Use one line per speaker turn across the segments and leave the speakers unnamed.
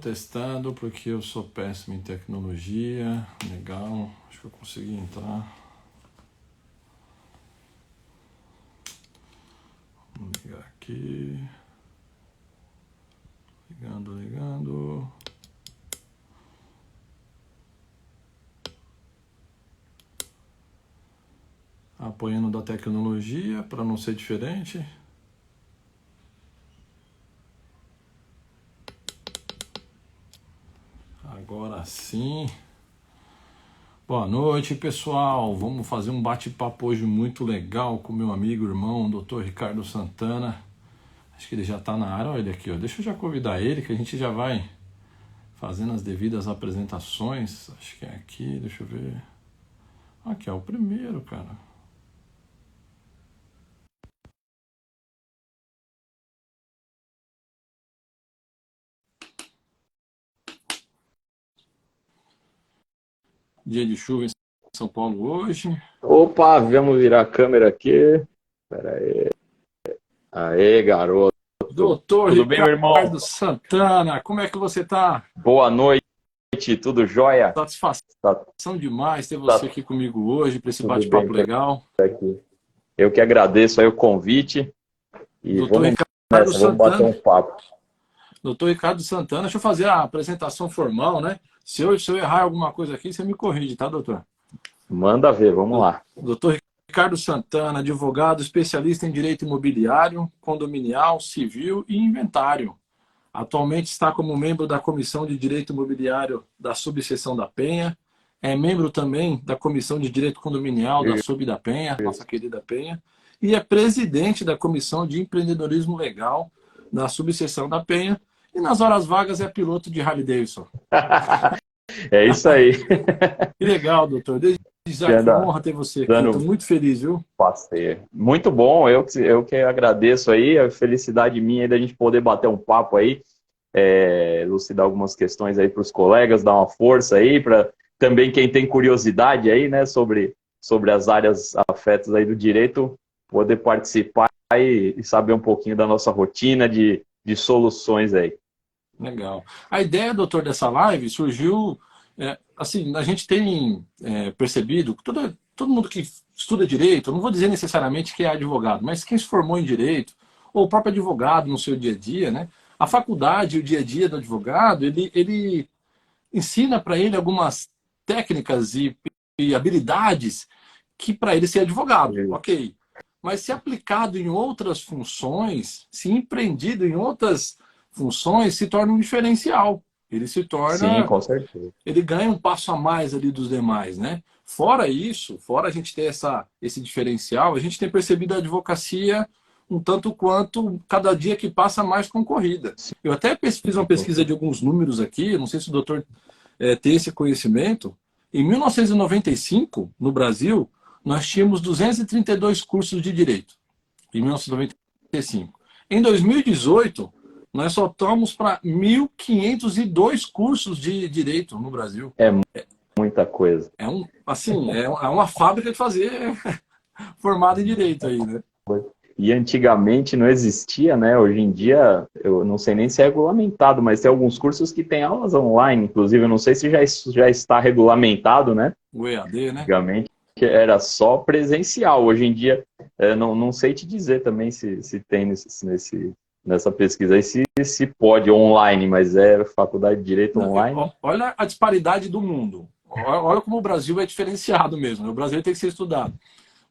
Testando porque eu sou péssimo em tecnologia. Legal, acho que eu consegui entrar. Vamos ligar aqui. Ligando. Apoiando da tecnologia para não ser diferente. Agora sim. Boa noite, pessoal. Vamos fazer um bate-papo hoje muito legal com meu amigo, irmão, Dr. Ricardo Santana. Acho que ele já está na área. Olha ele aqui, ó. Deixa eu já convidar ele, que a gente já vai fazendo as devidas apresentações. Acho que é aqui, deixa eu ver. Aqui é o primeiro, cara. Dia de chuva em São Paulo hoje.
Opa, vamos virar a câmera aqui. Espera aí. Aê, garoto.
Doutor
Tudo bem, meu irmão?
Ricardo Santana, como é que você tá?
Boa noite, tudo jóia?
Satisfação demais ter você aqui comigo hoje para esse bate-papo legal.
Aqui. Eu que agradeço aí o convite. E
Doutor
vamos
Ricardo
nessa,
Santana.
vamos bater um papo.
Doutor Ricardo Santana, deixa eu fazer a apresentação formal, né? Se eu errar alguma coisa aqui, você me corrige, tá, doutor?
Manda ver, vamos lá.
Doutor Ricardo Santana, advogado especialista em direito imobiliário, condominial, civil e inventário. Atualmente está como membro da Comissão de Direito Imobiliário da Subseção da Penha. É membro também da Comissão de Direito Condominial da Sub da Penha, nossa querida Penha. E é presidente da Comissão de Empreendedorismo Legal da Subseção da Penha. E nas horas vagas é piloto de Harley Davidson.
É isso aí.
Que legal, doutor. Desde já, que honra ter você aqui. Estou muito feliz, viu?
Passeio. Muito bom, eu que agradeço aí, a felicidade minha aí da gente poder bater um papo aí, elucidar algumas questões aí para os colegas, dar uma força aí, para também quem tem curiosidade aí, né, sobre as áreas afetas aí do direito, poder participar e saber um pouquinho da nossa rotina de soluções aí.
Legal. A ideia, doutor, dessa live surgiu, assim, a gente tem percebido que todo mundo que estuda direito, eu não vou dizer necessariamente que é advogado, mas quem se formou em direito, ou o próprio advogado no seu dia a dia, né? A faculdade, o dia a dia do advogado, ele ensina para ele algumas técnicas e habilidades que para ele ser advogado, ok. Mas se aplicado em outras funções, se empreendido em outras funções, se torna um diferencial. Ele se torna...
Sim, com certeza.
Ele ganha um passo a mais ali dos demais, né? Fora isso, fora a gente ter esse diferencial, a gente tem percebido a advocacia um tanto quanto, cada dia que passa, mais concorrida. Eu até fiz uma pesquisa de alguns números aqui, não sei se o doutor tem esse conhecimento. Em 1995, no Brasil, nós tínhamos 232 cursos de direito. Em 1995. Em 2018, nós só estamos para 1.502 cursos de direito no Brasil.
É muita coisa.
É uma fábrica de fazer formado em direito aí, né?
E antigamente não existia, né? Hoje em dia, eu não sei nem se é regulamentado, mas tem alguns cursos que têm aulas online, inclusive, eu não sei se já está regulamentado, né?
O EAD, né?
Antigamente era só presencial. Hoje em dia, não sei te dizer também se tem nessa pesquisa aí, se pode online, mas é faculdade de Direito online.
Olha a disparidade do mundo. Olha como o Brasil é diferenciado mesmo. O Brasil tem que ser estudado.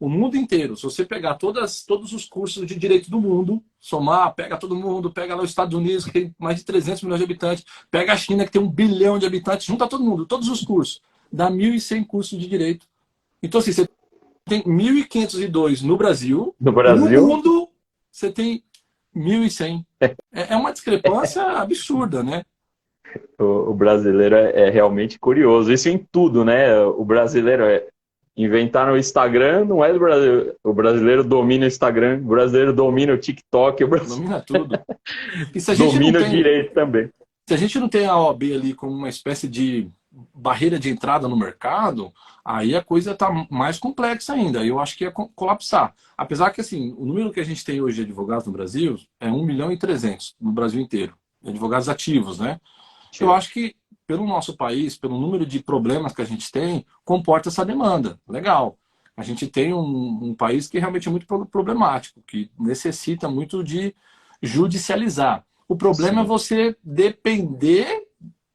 O mundo inteiro, se você pegar todos os cursos de direito do mundo, somar, pega todo mundo, pega lá os Estados Unidos, que tem mais de 300 milhões de habitantes, pega a China, que tem 1 bilhão de habitantes, junta todo mundo, todos os cursos, dá 1.100 cursos de direito. Então, assim, você tem 1.502 no Brasil,
no
mundo você tem 1.100. É uma discrepância absurda, né?
O brasileiro é realmente curioso, isso em tudo, né? O brasileiro inventaram o Instagram, não é do Brasil. O brasileiro domina o Instagram, o brasileiro domina o TikTok, o brasileiro
domina tudo. E se a gente
domina o direito também.
Se a gente não tem a OAB ali como uma espécie de barreira de entrada no mercado, aí a coisa está mais complexa ainda. Eu acho que ia colapsar. Apesar que, assim, o número que a gente tem hoje de advogados no Brasil é 1.300.000 no Brasil inteiro. advogados ativos, né? Eu acho que, pelo nosso país, pelo número de problemas que a gente tem, comporta essa demanda. Legal. A gente tem um país que realmente é muito problemático, que necessita muito de judicializar. O problema é
Sim,
você depender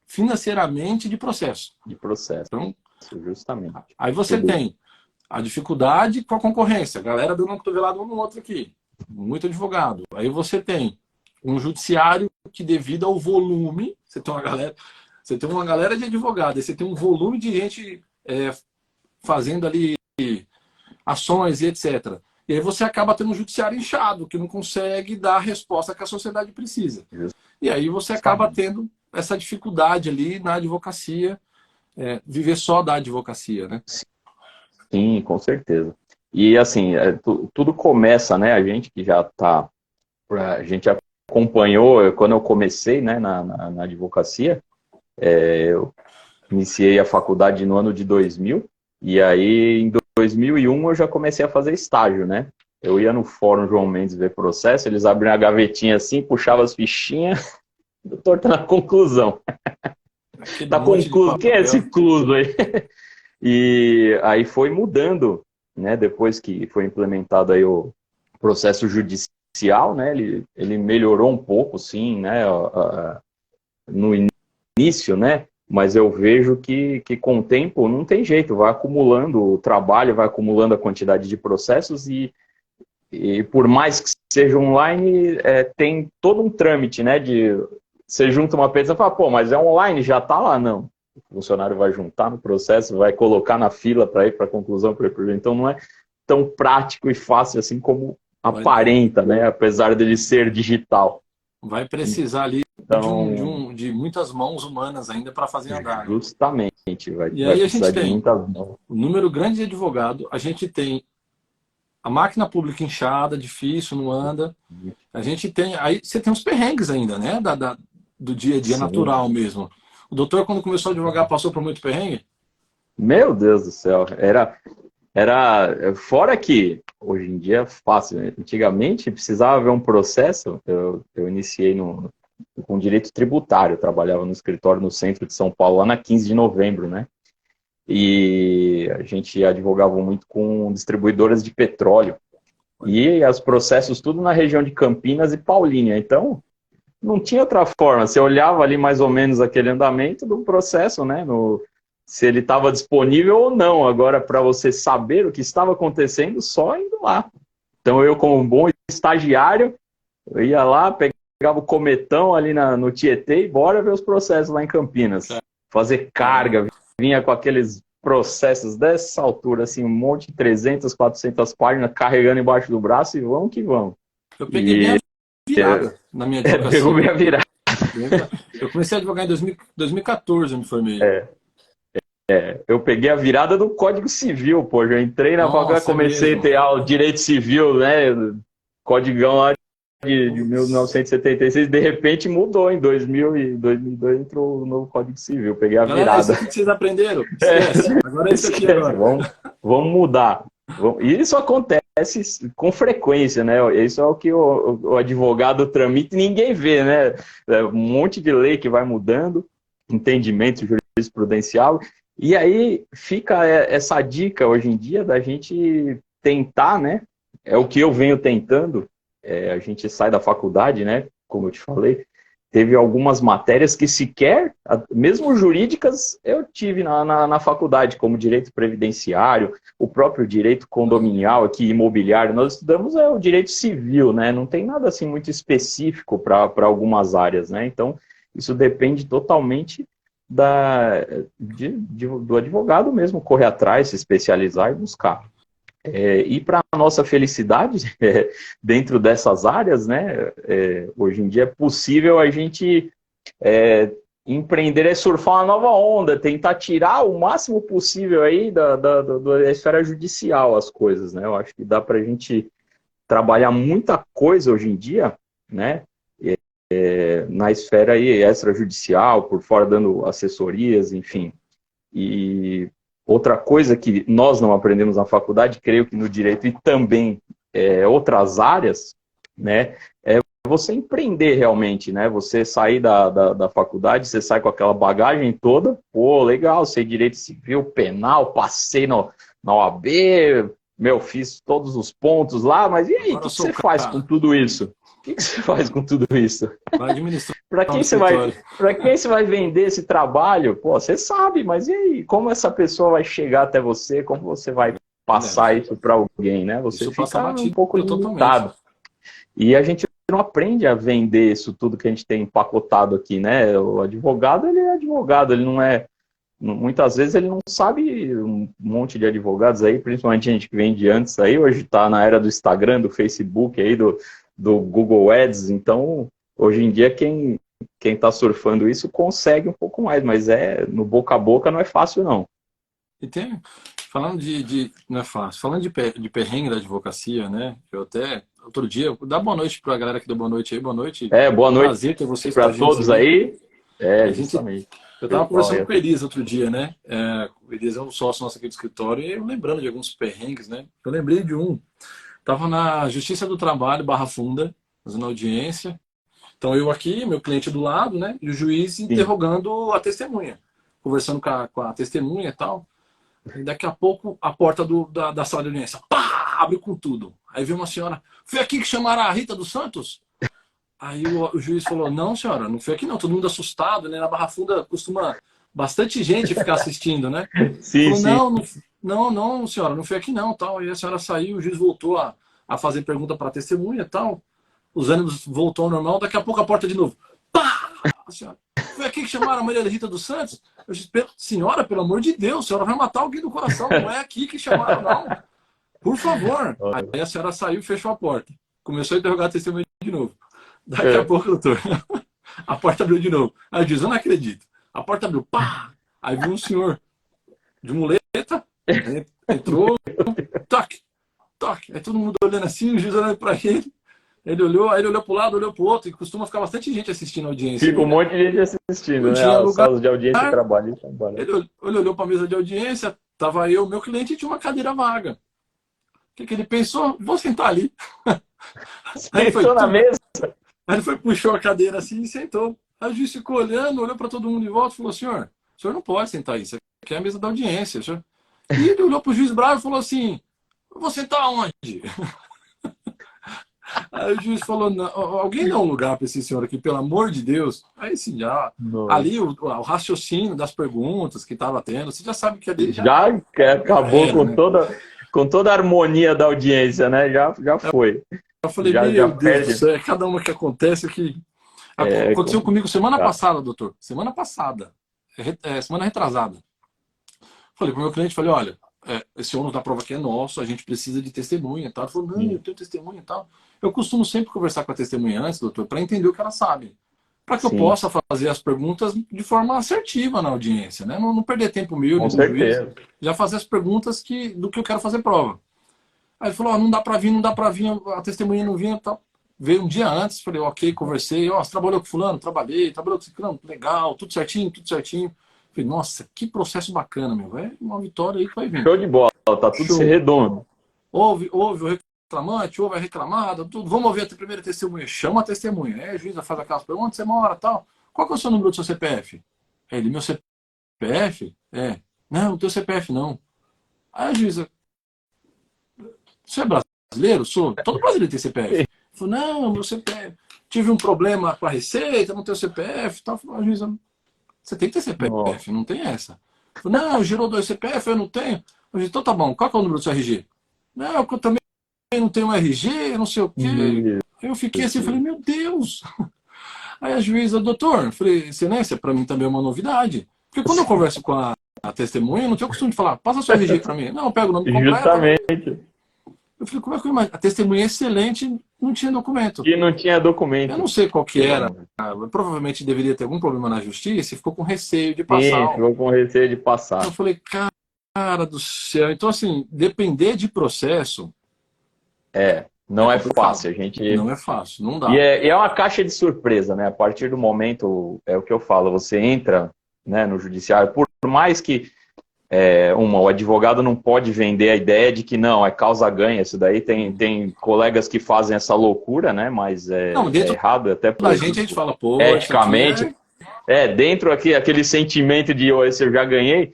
financeiramente de processo.
de processo,
Então,
justamente.
aí você
Tudo
tem a dificuldade com a concorrência, a galera dando uma cotovelada um no outro aqui, muito advogado. Aí você tem um judiciário que, devido ao volume, você tem uma galera de advogados, aí você tem um volume de gente fazendo ali ações e etc. E aí você acaba tendo um judiciário inchado, que não consegue dar a resposta que a sociedade precisa. E aí você acaba
justamente.
tendo essa dificuldade ali na advocacia, viver só da advocacia, né?
Sim, com certeza. E assim, tudo começa, né? A gente que já está, a gente acompanhou, quando eu comecei, né, na advocacia, eu iniciei a faculdade no ano de 2000, e aí em 2001 eu já comecei a fazer estágio, né? Eu ia no Fórum João Mendes ver processo, eles abriam a gavetinha assim, puxavam as fichinhas, o doutor tá na conclusão.
Aquele
Tá
monte de
concluso. Quem é esse
papel.
incluso aí? E aí foi mudando, né? Depois que foi implementado aí o processo judicial, né? Ele melhorou um pouco, sim, né? No início, né? Mas eu vejo que com o tempo não tem jeito, vai acumulando o trabalho, vai acumulando a quantidade de processos e por mais que seja online, tem todo um trâmite, né? De você junta uma pessoa e fala, pô, mas é online, já tá lá, não. O funcionário vai juntar no processo, vai colocar na fila para ir para a conclusão, então não é tão prático e fácil assim como aparenta, né? Apesar dele ser digital.
Vai precisar ali
Então,
de muitas mãos humanas ainda para fazer andar, né?
justamente,
E
vai
aí a
precisar
gente
de
tem
muitas mãos.
o número grande de advogado, a gente tem a máquina pública inchada, difícil, não anda. A gente tem. Aí você tem os perrengues ainda, né? Do dia a dia
Sim.
natural mesmo. O doutor, quando começou a advogar, passou por muito perrengue?
Meu Deus do céu, fora que hoje em dia é fácil, né? Antigamente precisava ver um processo, eu iniciei com direito tributário, eu trabalhava no escritório no centro de São Paulo, lá na 15 de novembro, né? E a gente advogava muito com distribuidoras de petróleo. E os processos tudo na região de Campinas e Paulínia. Então, não tinha outra forma. Você olhava ali mais ou menos aquele andamento do processo, né? Se ele estava disponível ou não. Agora, para você saber o que estava acontecendo, só indo lá. Então, eu, como um bom estagiário, eu ia lá, pegava o cometão ali no Tietê e bora ver os processos lá em Campinas. Fazer carga, vinha com aqueles processos dessa altura, assim, um monte de 300, 400 páginas, carregando embaixo do braço e vamos que vamos.
Eu peguei bem
E
a virada na minha
pegou
advocacia.
minha virada.
Eu comecei a advogar em 2014, eu me formei.
Eu peguei a virada do Código Civil, pô. Já entrei na faculdade,
Nossa, é
comecei a
mesmo.
ter aula de direito civil, né? Codigão lá de
Putz.
1976, de repente mudou em 2000 e 2002 entrou o novo Código Civil. Peguei a
Galera, isso
virada.
aqui que vocês aprenderam? Esquece. Agora é isso aqui
Esquece,
agora.
vamos mudar. E isso acontece com frequência, né? Isso é o que o advogado tramita e ninguém vê, né? É um monte de lei que vai mudando, entendimento jurisprudencial. E aí fica essa dica hoje em dia da gente tentar, né? É o que eu venho tentando. A gente sai da faculdade, né? Como eu te falei, teve algumas matérias que sequer, mesmo jurídicas, eu tive na faculdade, como direito previdenciário, o próprio direito condominial aqui, imobiliário. Nós estudamos o direito civil, né? Não tem nada assim muito específico para algumas áreas, né? Então, isso depende totalmente do advogado mesmo correr atrás, se especializar e buscar. E para a nossa felicidade, dentro dessas áreas, né, hoje em dia é possível a gente empreender, surfar uma nova onda, tentar tirar o máximo possível aí da esfera judicial as coisas, né? Eu acho que dá para a gente trabalhar muita coisa hoje em dia, né, na esfera aí extrajudicial, por fora dando assessorias, enfim. E outra coisa que nós não aprendemos na faculdade, creio que no direito e também outras áreas, né, é você empreender realmente, né? Você sair da faculdade, você sai com aquela bagagem toda, pô, legal, sei direito civil, penal, passei na OAB, fiz todos os pontos lá, mas e aí, o
Agora eu
que
sou
você
o
faz com
cara.
tudo isso? O que você faz com tudo isso?
Vai administrar
Para
um
quem você vai,
escritório.
para quem você vai vender esse trabalho? Pô, você sabe, mas e aí? Como essa pessoa vai chegar até você? Como você vai passar
Verdade.
isso para alguém, né? Você
Isso passa
fica um
batido
pouco
totalmente.
limitado. E a gente não aprende a vender isso tudo que a gente tem empacotado aqui, né? O advogado, ele é advogado, ele não é. Muitas vezes ele não sabe um monte de advogados aí, principalmente a gente que vem de antes aí, hoje está na era do Instagram, do Facebook aí, do Google Ads, então hoje em dia quem está surfando isso consegue um pouco mais, mas no boca a boca não é fácil não.
E tem, falando não é fácil, falando de perrengue da advocacia, né? Eu até, outro dia, dá boa noite para a galera que deu boa noite aí, boa noite.
Boa noite
Prazer ter vocês com
para
a gente
todos
aí.
aí.
A gente,
Justamente.
eu estava conversando
Olha,
com o Elias outro dia, né? O Elias é um sócio nosso aqui do escritório e eu lembrando de alguns perrengues, né? Eu lembrei de um. Tava na Justiça do Trabalho, Barra Funda, fazendo audiência. Então eu aqui, meu cliente do lado, né? E o juiz
sim.
interrogando a testemunha, conversando com a testemunha e tal. E daqui a pouco a porta da sala de audiência, pá, abriu com tudo. Aí veio uma senhora, foi aqui que chamaram a Rita dos Santos? Aí o juiz falou, não senhora, não foi aqui não, todo mundo assustado, né? Na Barra Funda costuma bastante gente ficar assistindo, né?
Sim,
Falou,
sim.
não, senhora, não foi aqui não, tal. Aí a senhora saiu, o juiz voltou a fazer pergunta para a testemunha, tal. Os ânimos voltou ao normal, daqui a pouco a porta de novo. Pá! A senhora, foi aqui que chamaram a Maria Rita dos Santos? Eu disse, senhora, pelo amor de Deus, a senhora vai matar alguém do coração, não é aqui que chamaram, não. Por favor. Aí a senhora saiu e fechou a porta. Começou a interrogar a testemunha de novo. Daqui a pouco, doutor, a porta abriu de novo. Aí o juiz, eu não acredito. A porta abriu, pá! Aí viu um senhor de muleta, entrou, toque, toque. Aí todo mundo olhando assim, o juiz olhando para ele. Ele olhou, aí ele olhou para o lado, olhou para o outro, e costuma ficar bastante gente assistindo a audiência
Fica
aí,
um
né?
monte de gente assistindo,
Não
né?
tinha
As
lugar.
salas de audiência trabalhistas.
Ele olhou para a mesa de audiência, tava eu, meu cliente, e tinha uma cadeira vaga. O que ele pensou? Vou sentar ali. Aí ele foi,
Sentou na mesa.
aí ele foi, puxou a cadeira assim e sentou. Aí o juiz ficou olhando, olhou para todo mundo de volta e falou, senhor, o senhor não pode sentar aí, isso aqui é a mesa da audiência. Senhor. E ele olhou para o juiz bravo e falou assim, eu vou sentar onde? Aí o juiz falou, não, alguém dá um lugar para esse senhor aqui, pelo amor de Deus. Aí sim, já, ali
Nossa.
o raciocínio das perguntas que estava tendo, você já sabe que a dele
Já
já
acabou
era, né?
com toda a harmonia da audiência, né? Já foi.
Eu falei,
Já
meu Deus do
perde.
céu, é cada uma que acontece que...
É
Aconteceu comigo semana
complicado.
passada, doutor. Semana passada. Semana retrasada. Falei pro meu cliente, falei, olha, esse ônus da prova aqui é nosso, a gente precisa de testemunha e tal. Ele falou, não, eu tenho testemunha e tal. Eu costumo sempre conversar com a testemunha antes, doutor, para entender o que ela sabe. Para que eu
Sim,
possa fazer as perguntas de forma assertiva na audiência, né? Não perder tempo meu,
com
nem do juiz.
certeza.
Já fazer as perguntas do que eu quero fazer prova. Aí ele falou, não dá para vir, não dá para vir, a testemunha não vinha e tal. Veio um dia antes, falei, ok, conversei. Você trabalhou com fulano? Trabalhei. Trabalhou com fulano? Legal, tudo certinho, tudo certinho. Falei, nossa, que processo bacana, meu. É uma vitória aí que vai vir.
Show de bola, tá tudo se
Show.
redondo.
Houve o reclamante, houve a reclamada, tudo. Vamos ouvir a primeira testemunha. Chama a testemunha. Aí a juíza faz aquelas perguntas, onde você mora, tal. Qual que é o seu número do seu CPF? Ele, meu CPF? Não, o teu CPF não. Aí a juíza, você é brasileiro? Sou. Todo brasileiro tem CPF. Falei, não, meu CPF. Tive um problema com a Receita, não tenho CPF. Tal. Falei, juíza, você tem que ter
Nossa.
CPF, não tem essa. Falei, não, gerou 2 CPF, eu não tenho. Eu disse, então tá bom, qual que é o número do seu RG? Não, eu também não tenho um RG, não sei o quê.
Meu
Aí eu fiquei assim, falei,
Deus.
meu Deus. Aí a juíza, doutor, eu falei, excelência, para mim também é uma novidade. Porque quando eu converso com a testemunha, eu não tenho costume de falar, passa seu RG para mim. Não, eu pego o nome completo.
Justamente.
Eu falei, como é que eu imagino? A testemunha é excelente, não tinha documento.
E não tinha
Eu
documento.
não sei qual que
Pelo
era.
amor.
Provavelmente deveria ter algum problema na justiça e ficou com receio de
Sim,
passar.
ficou com receio de
Eu
passar.
falei, cara do céu. Então, assim, depender de processo é
Não é
complicado.
fácil. A gente
Não é fácil, não
E
dá.
é uma caixa de surpresa, né? A partir do momento, é o que eu falo, você entra, né, no judiciário, por mais que o advogado não pode vender a ideia de que não, é causa-ganha. Isso daí tem colegas que fazem essa loucura, né? Mas
Não,
é
dentro
errado até
da gente a gente fala, pô, isso aqui
eticamente.
é...
Dentro aqui, aquele sentimento de oh, esse eu já ganhei,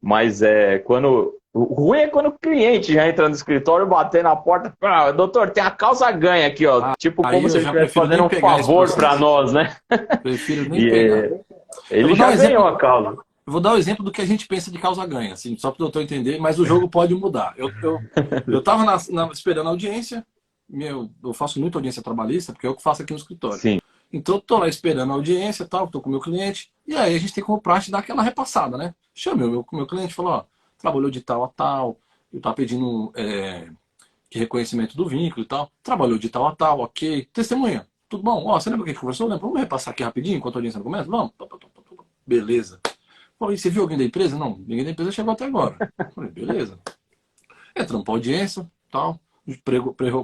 mas quando. O ruim é quando o cliente já entra no escritório, bater na porta, doutor, tem a causa-ganha aqui, ó. Tipo,
Aí
como
eu
se ele
já
estivesse
prefiro nem
fazendo um
pegar esse
favor para
processo.
nós, né?
Prefiro nem
E
pegar. Eu
ele
vou dar um
já ganhou
exemplo,
a causa.
eu vou dar um exemplo do que a gente pensa de causa-ganha, assim, só para o doutor entender, mas o jogo pode mudar. Eu tava esperando a audiência, eu faço muita audiência trabalhista, porque é o que eu faço aqui no escritório.
Sim.
Então, eu tô lá esperando a audiência, tal, tô com o meu cliente, e aí a gente tem como praxe dar aquela repassada, né? Chamei o meu cliente e falou, ó, trabalhou de tal a tal, eu tava pedindo de reconhecimento do vínculo e tal, trabalhou de tal a tal, ok, testemunha, tudo bom? Ó, você lembra o que conversou? Lembra? Vamos repassar aqui rapidinho, enquanto a audiência não começa? Vamos? Beleza. Falei, você viu alguém da empresa? Não, ninguém da empresa chegou até agora. Falei, beleza. Entramos para audiência, tal,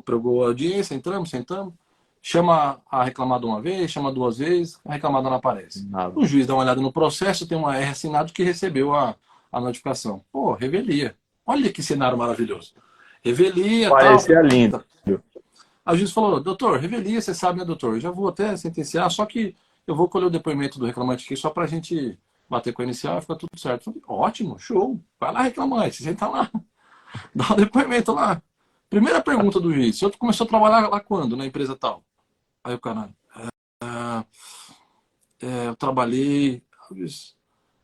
pregou a audiência, entramos, sentamos, chama a reclamada uma vez, chama duas vezes, a reclamada não aparece.
Nada.
O juiz dá uma olhada no processo, tem uma R assinado que recebeu a notificação. Pô, revelia. Olha que cenário maravilhoso. Revelia, tal.
Parecia lindo.
Aí o juiz falou, doutor, revelia, você sabe, né, doutor? Eu já vou até sentenciar, só que eu vou colher o depoimento do reclamante aqui só pra gente bater com a inicial e ficar tudo certo. Falei, ótimo, show. Vai lá, reclamante, senta lá. Dá o depoimento lá. Primeira pergunta do juiz, o senhor começou a trabalhar lá quando, na empresa tal? Aí o cara, eu trabalhei...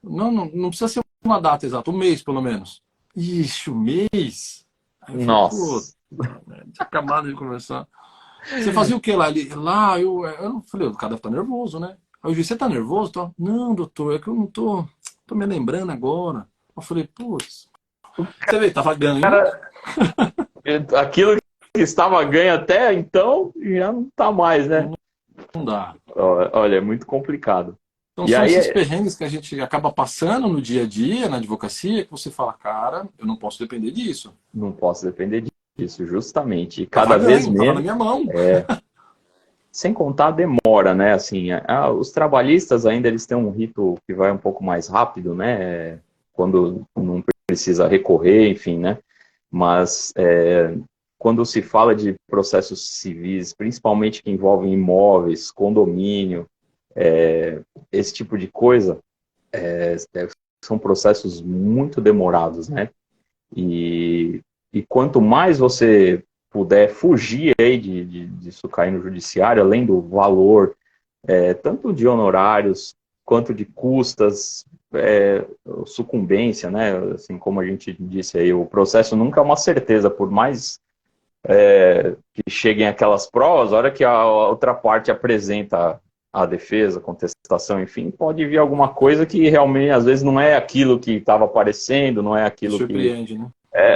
Não precisa ser uma data exata, um mês pelo menos. Ixi, um mês? Aí eu falei, pô,
Nossa.
tinha acabado de começar. Você fazia o que lá? Lá, eu não falei, o cara deve estar nervoso, né? Aí eu disse, você tá nervoso? Tá? Não, doutor, é que eu não tô me lembrando agora. Eu falei, putz, você vê, tava ganho.
Aquilo que estava ganho até então, já não está mais, né?
Não dá.
Olha, é muito complicado.
Então
E
são
aí,
esses perrengues que a gente acaba passando no dia a dia, na advocacia, que você fala, cara, eu não posso depender disso.
não posso depender disso, justamente. E
Tava
cada vez
ganho, tava na
menos,
minha mão.
sem contar a demora, né? Assim, os trabalhistas ainda eles têm um rito que vai um pouco mais rápido, né? Quando não precisa recorrer, enfim, né? Mas quando se fala de processos civis, principalmente que envolvem imóveis, condomínio, esse tipo de coisa, são processos muito demorados, né? E quanto mais você puder fugir aí disso cair no judiciário, além do valor, tanto de honorários quanto de custas, sucumbência, né? Assim como a gente disse aí, o processo nunca é uma certeza, por mais que cheguem aquelas provas, a hora que a outra parte apresenta a defesa, a contestação, enfim, pode vir alguma coisa que realmente, às vezes, não é aquilo que estava aparecendo, não é aquilo que...
Surpreende, né?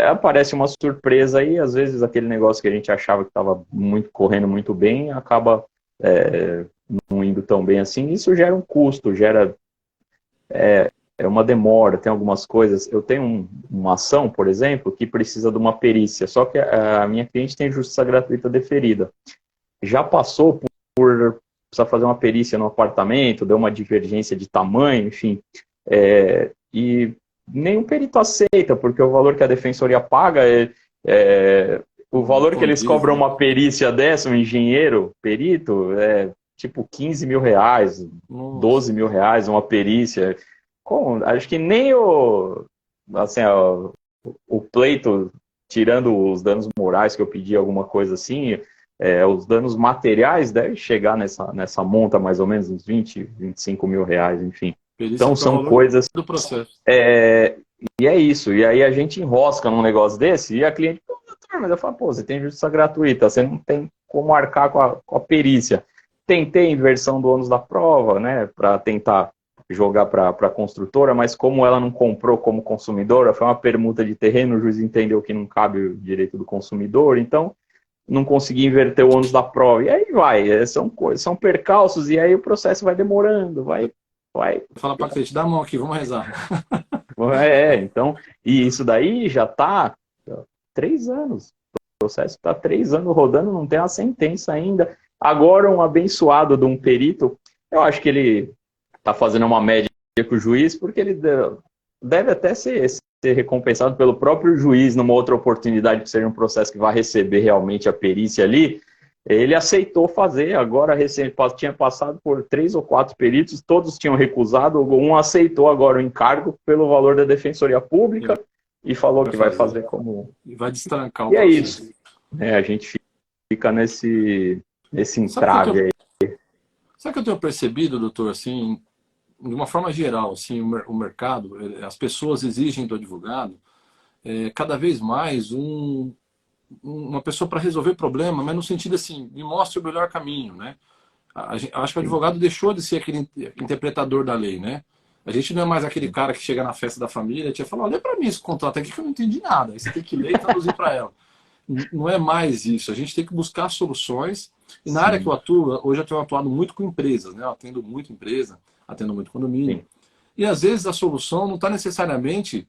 aparece uma surpresa e, às vezes, aquele negócio que a gente achava que estava correndo muito bem, acaba não indo tão bem assim. Isso gera um custo, gera uma demora, tem algumas coisas. Eu tenho uma ação, por exemplo, que precisa de uma perícia, só que a minha cliente tem justiça gratuita deferida. Já passou por precisar fazer uma perícia no apartamento, deu uma divergência de tamanho, enfim, e nenhum perito aceita, porque o valor que a defensoria paga o valor que eles cobram uma perícia dessa, um engenheiro, perito, tipo 15 mil reais, 12 mil reais uma perícia. Acho que nem o pleito, tirando os danos morais que eu pedi, alguma coisa assim, os danos materiais devem chegar nessa monta mais ou menos, uns 20, 25 mil reais, enfim. Então são coisas...
do processo.
E é isso. E aí a gente enrosca num negócio desse e a cliente, pô, doutor, mas eu falo, pô, você tem justiça gratuita, você não tem como arcar com a perícia. Tentei inversão do ônus da prova, né, para tentar jogar para a construtora, mas como ela não comprou como consumidora, foi uma permuta de terreno, o juiz entendeu que não cabe o direito do consumidor, então não consegui inverter o ônus da prova. E aí vai, são percalços, e aí o processo vai demorando, vai.
Fala para cliente, dá a mão aqui, vamos rezar.
Então, e isso daí já está 3 anos. O processo está 3 anos rodando, não tem a sentença ainda. Agora, um abençoado de um perito, eu acho que ele está fazendo uma média com o juiz, porque ele deve até ser recompensado pelo próprio juiz numa outra oportunidade, que seja um processo que vai receber realmente a perícia ali. Ele aceitou fazer, agora recente, tinha passado por 3 ou 4 peritos, todos tinham recusado, um aceitou agora o encargo pelo valor da Defensoria Pública e falou que vai fazer como...
E vai destrancar o
E é
processo.
isso. A gente fica nesse
Sabe
entrave aí.
sabe o que eu tenho percebido, doutor, assim, de uma forma geral, assim, o mercado, as pessoas exigem do advogado cada vez mais uma pessoa para resolver problema, mas no sentido assim, me mostre o melhor caminho, né? Acho que o advogado deixou de ser aquele interpretador da lei, né? A gente não é mais aquele cara que chega na festa da família e te fala, olha para mim esse contrato aqui que eu não entendi nada. Aí você tem que ler e traduzir para ela. Não é mais isso. A gente tem que buscar soluções. E na área que eu atuo, hoje eu tenho atuado muito com empresas, né? Eu atendo muito empresa, atendo muito condomínio.
Sim.
E às vezes a solução não está necessariamente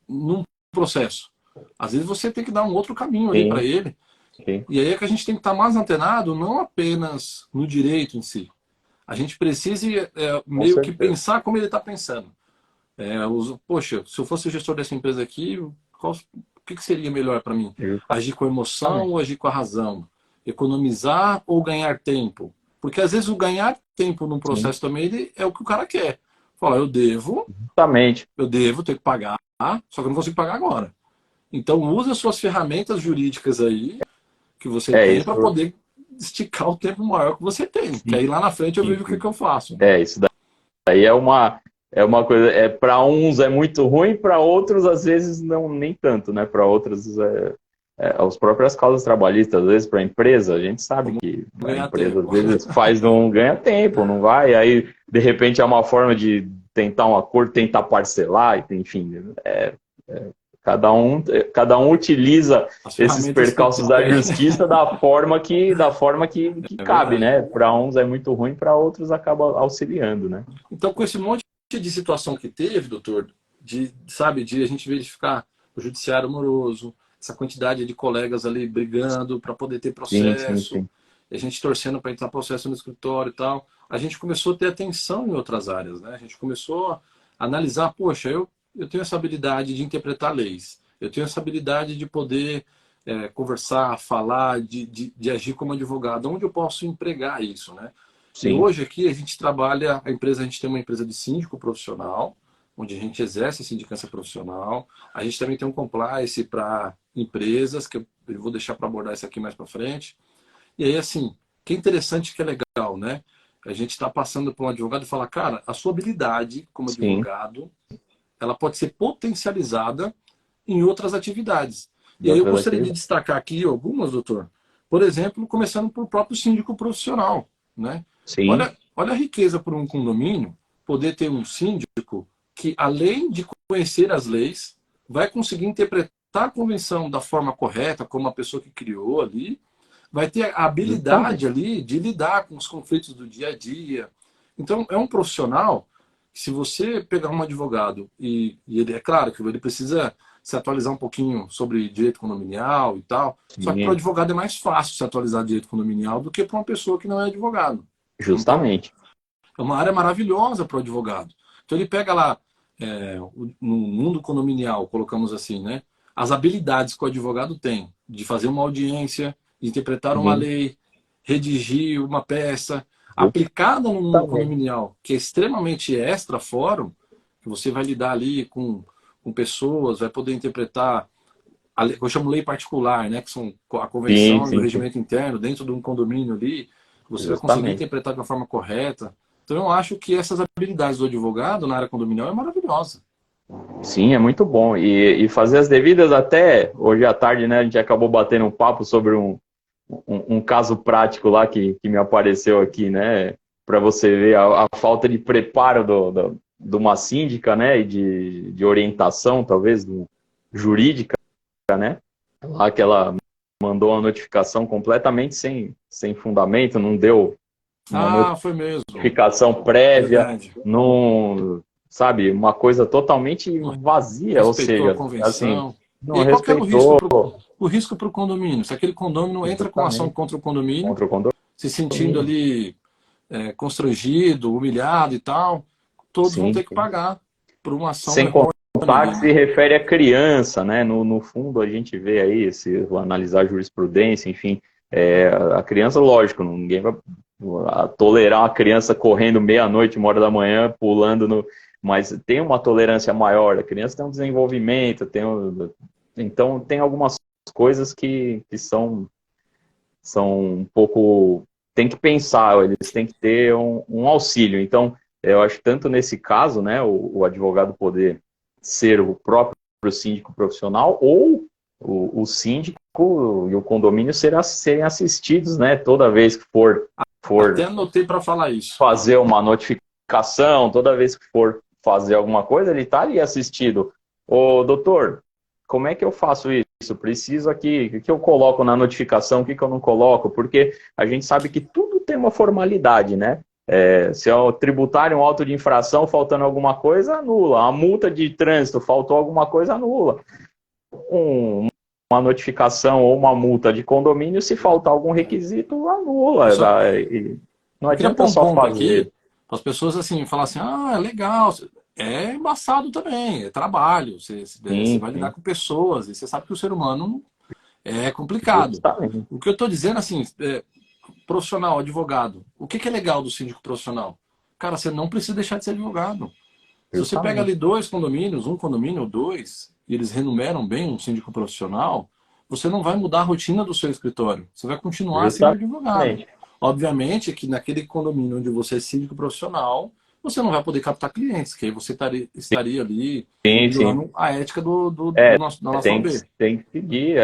num processo. Às vezes você tem que dar um outro caminho ali para ele.
Sim.
E aí é que a gente tem que estar mais antenado, não apenas no direito em si. A gente precisa meio que pensar como ele está pensando. Poxa, se eu fosse o gestor dessa empresa aqui, o que seria melhor para mim? Agir com a emoção ou agir com a razão? Economizar ou ganhar tempo? Porque às vezes o ganhar tempo num processo também é o que o cara quer. Fala, eu devo ter que pagar, só que eu não consigo pagar agora. Então use as suas ferramentas jurídicas aí que você tem para poder esticar o tempo maior que você tem. Que aí lá na frente eu vejo o que eu faço.
Isso daí é uma coisa, para uns é muito ruim, para outros às vezes não, nem tanto, né? Para outros as próprias causas trabalhistas, às vezes para a empresa, a gente sabe que a empresa às vezes faz um ganha tempo, não vai, aí de repente é uma forma de tentar um acordo, tentar parcelar, enfim, cada um utiliza esses percalços da justiça da forma que cabe, né? Para uns é muito ruim, para outros acaba auxiliando, né?
Então, com esse monte de situação que teve, doutor, de a gente verificar o judiciário moroso, essa quantidade de colegas ali brigando para poder ter processo,
sim.
a gente torcendo para entrar processo no escritório e tal, a gente começou a ter atenção em outras áreas, né? A gente começou a analisar, poxa, eu tenho essa habilidade de interpretar leis, eu tenho essa habilidade de poder conversar, falar, de agir como advogado, onde eu posso empregar isso, né? Sim. E hoje aqui a gente trabalha, a gente tem uma empresa de síndico profissional, onde a gente exerce a sindicância profissional. A gente também tem um compliance para empresas, que eu vou deixar para abordar isso aqui mais para frente. E aí, assim, que interessante, que é legal, né? A gente está passando por um advogado e fala, cara, a sua habilidade como advogado, ela pode ser potencializada em outras atividades. E aí eu gostaria de destacar aqui algumas, doutor. Por exemplo, começando por próprio síndico profissional, né?
Sim.
Olha a riqueza para um condomínio poder ter um síndico que, além de conhecer as leis, vai conseguir interpretar a convenção da forma correta, como a pessoa que criou ali, vai ter a habilidade ali de lidar com os conflitos do dia a dia. Então, é um profissional que, se você pegar um advogado, e ele é claro que ele precisa se atualizar um pouquinho sobre direito condominial e tal, só que para o advogado é mais fácil se atualizar direito condominial do que para uma pessoa que não é advogado.
Justamente.
Então, é uma área maravilhosa para o advogado. Então ele pega lá, no mundo condominial, colocamos assim, né? As habilidades que o advogado tem de fazer uma audiência, de interpretar uma lei, redigir uma peça, aplicada no mundo condominial, que é extremamente extra-fórum, que você vai lidar ali com pessoas, vai poder interpretar, eu chamo lei particular, né? Que são a convenção e o regimento interno dentro de um condomínio ali, você vai conseguir interpretar de uma forma correta. Então eu acho que essas habilidades do advogado na área condominial é maravilhosa.
Sim, é muito bom. E fazer as devidas, até hoje à tarde, né, a gente acabou batendo um papo sobre um caso prático lá que me apareceu aqui, né, para você ver a falta de preparo de uma síndica, né, e de orientação, talvez, jurídica, né, lá que ela mandou uma notificação completamente sem fundamento, não deu
foi mesmo.
notificação prévia, não, sabe, uma coisa totalmente vazia, ou seja,
a convenção.
Assim, não
e aí,
respeitou
qual que é o risco para o condomínio? Se aquele condomínio entra com ação contra o condomínio, se sentindo ali constrangido, humilhado e tal, todos vão ter que pagar. por uma ação
Sem
errônea
contar
ali,
que
né?
se refere à criança, né? No fundo, a gente vê aí, se vou analisar a jurisprudência, enfim, a criança, lógico, ninguém vai tolerar uma criança correndo meia-noite, 1 hora da manhã, pulando no. Mas tem uma tolerância maior, a criança tem um desenvolvimento, então tem algumas coisas que são um pouco. Tem que pensar, eles têm que ter um auxílio. Então, eu acho que tanto nesse caso, né, o advogado poder ser o próprio síndico profissional ou o síndico e o condomínio serem assistidos, né, toda vez que
Até
for
anotei para falar isso.
fazer uma notificação, toda vez que for fazer alguma coisa, ele está ali assistido. Ô, doutor, como é que eu faço isso? Preciso aqui, o que eu coloco na notificação, o que eu não coloco? Porque a gente sabe que tudo tem uma formalidade, né? Se é o tributário, um auto de infração, faltando alguma coisa, anula. A multa de trânsito, faltou alguma coisa, anula. Uma notificação ou uma multa de condomínio, se faltar algum requisito, anula. Não
Eu queria
adianta
pôr um
só
ponto aqui,
fazer.
para as pessoas assim, falar assim, ah, é legal. É embaçado também, é trabalho. Você
Sim,
vai lidar
sim,
com pessoas, e você sabe que o ser humano é complicado.
justamente.
O que eu estou dizendo, assim, profissional, advogado, o que é legal do síndico profissional? Cara, você não precisa deixar de ser advogado. Se você pega
Justamente.
ali dois condomínios, um condomínio ou dois, e eles renumeram bem um síndico profissional, você não vai mudar a rotina do seu escritório. Você vai continuar sendo advogado.
Justamente.
Obviamente que naquele condomínio onde você é síndico profissional, você não vai poder captar clientes, que aí você estaria ali
Sim, sim.
violando a ética da nossa
Tem que,
OAB.
tem que seguir,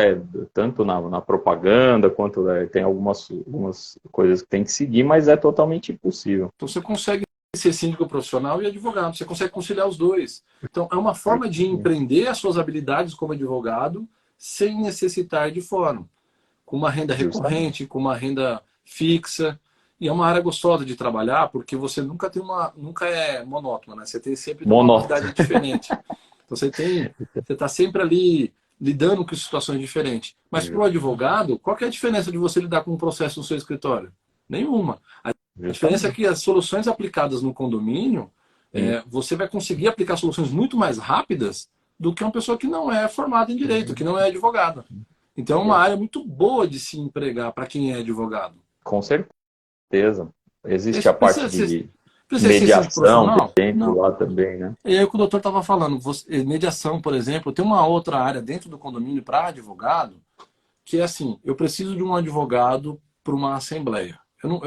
tanto na propaganda, quanto tem algumas coisas que tem que seguir, mas é totalmente impossível.
Então você consegue ser síndico profissional e advogado, você consegue conciliar os dois. Então é uma forma de empreender as suas habilidades como advogado sem necessitar de fórum, com uma renda
Justamente.
recorrente, com uma renda fixa. E é uma área gostosa de trabalhar, porque você nunca é monótono, né? Você tem sempre uma
Monótono.
habilidade diferente. Então você está sempre ali lidando com situações diferentes. Mas para o advogado, qual que é a diferença de você lidar com um processo no seu escritório? Nenhuma. A diferença é
Justamente.
que as soluções aplicadas no condomínio,
Sim.
você vai conseguir aplicar soluções muito mais rápidas do que uma pessoa que não é formada em direito, que não é advogada. Então é uma área muito boa de se empregar para quem é advogado.
Com certeza. Existe a parte
Precisa ser,
de
precisa ser síndico
mediação
profissional?
dentro
Não.
lá também, né?
E aí o que o doutor estava falando, mediação, por exemplo, tem uma outra área dentro do condomínio para advogado, que é assim, eu preciso de um advogado para uma assembleia. Eu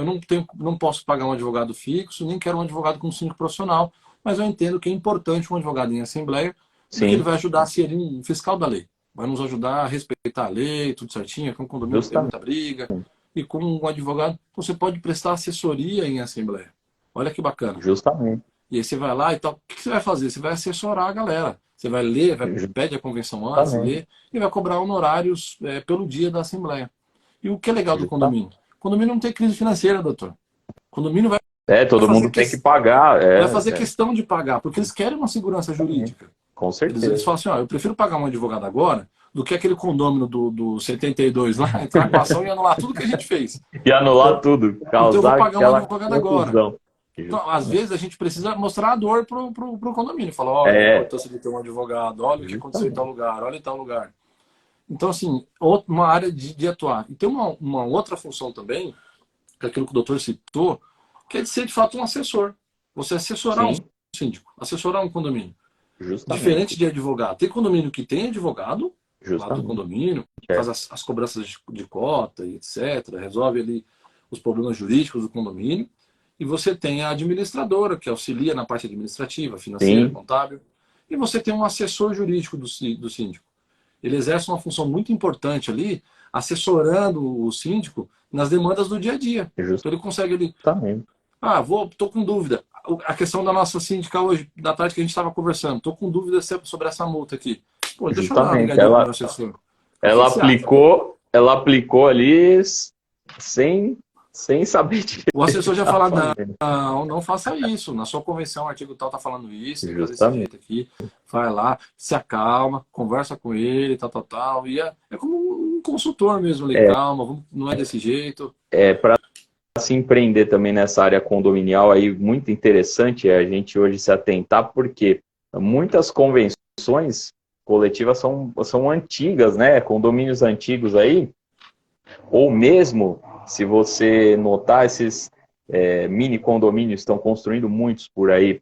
não posso pagar um advogado fixo, nem quero um advogado com síndico profissional, mas eu entendo que é importante um advogado em assembleia, porque ele
Sim,
vai ajudar a ser um fiscal da lei. Vai nos ajudar a respeitar a lei, tudo certinho, que um condomínio não tem
justamente.
muita briga. E com um advogado, você pode prestar assessoria em assembleia. Olha que bacana.
Justamente.
E aí você vai lá e tal. O que você vai fazer? Você vai assessorar a galera. Você vai ler, pede a convenção antes,
Justamente.
lê, e vai cobrar honorários pelo dia da Assembleia. E o que é legal do
Justamente.
condomínio? O condomínio não tem crise financeira, doutor. O condomínio
Todo
fazer,
mundo tem que pagar.
vai fazer questão de pagar, porque eles querem uma segurança
Justamente.
jurídica.
Com
Eles
certeza.
falam assim, ó, eu prefiro pagar um advogado agora do que aquele condômino do 72 lá, entrar com a ação e anular tudo que a gente fez.
E anular
Então,
tudo,
então eu vou
causar
pagar um
aquela
advogado agora.
confusão.
Então, às
Justamente.
vezes, a gente precisa mostrar a dor pro condomínio. Falar, olha a importância de ter um advogado, olha o que aconteceu em tal
Justamente.
lugar, olha em tal lugar. Então, assim, uma área de atuar. E tem uma outra função também, que é aquilo que o doutor citou, que é de ser, de fato, um assessor. Você assessorar um
Sim,
síndico, assessorar um condomínio. Diferente
justamente.
de advogado. Tem condomínio que tem advogado, lá do
Justamente.
condomínio,
É.
faz as cobranças de cota e etc., resolve ali os problemas jurídicos do condomínio. E você tem a administradora, que auxilia na parte administrativa, financeira,
Sim,
contábil. E você tem um assessor jurídico do síndico. Ele exerce uma função muito importante ali, assessorando o síndico nas demandas do dia a dia. Então ele consegue ali,
justamente.
tô com dúvida. A questão da nossa síndica hoje, da tarde que a gente estava conversando, tô com dúvida sobre essa multa aqui. Pô, deixa eu dar uma
Justamente.
ligadinha pro meu assessor. O que
Ela
que você acha?
aplicou ali sem saber direito
O
o que
assessor já
estava
fala,
fazendo.
não faça isso. Na sua convenção, o artigo tal tá falando isso, tem que fazer desse
Justamente.
jeito aqui. Vai lá, se acalma, conversa com ele, tal, tal, tal. E é como um consultor mesmo ali, calma, não é desse jeito.
Para se empreender também nessa área condominial aí, muito interessante é a gente hoje se atentar, porque muitas convenções coletivas são antigas, né? Condomínios antigos aí, ou mesmo, se você notar, esses mini condomínios estão construindo muitos por aí.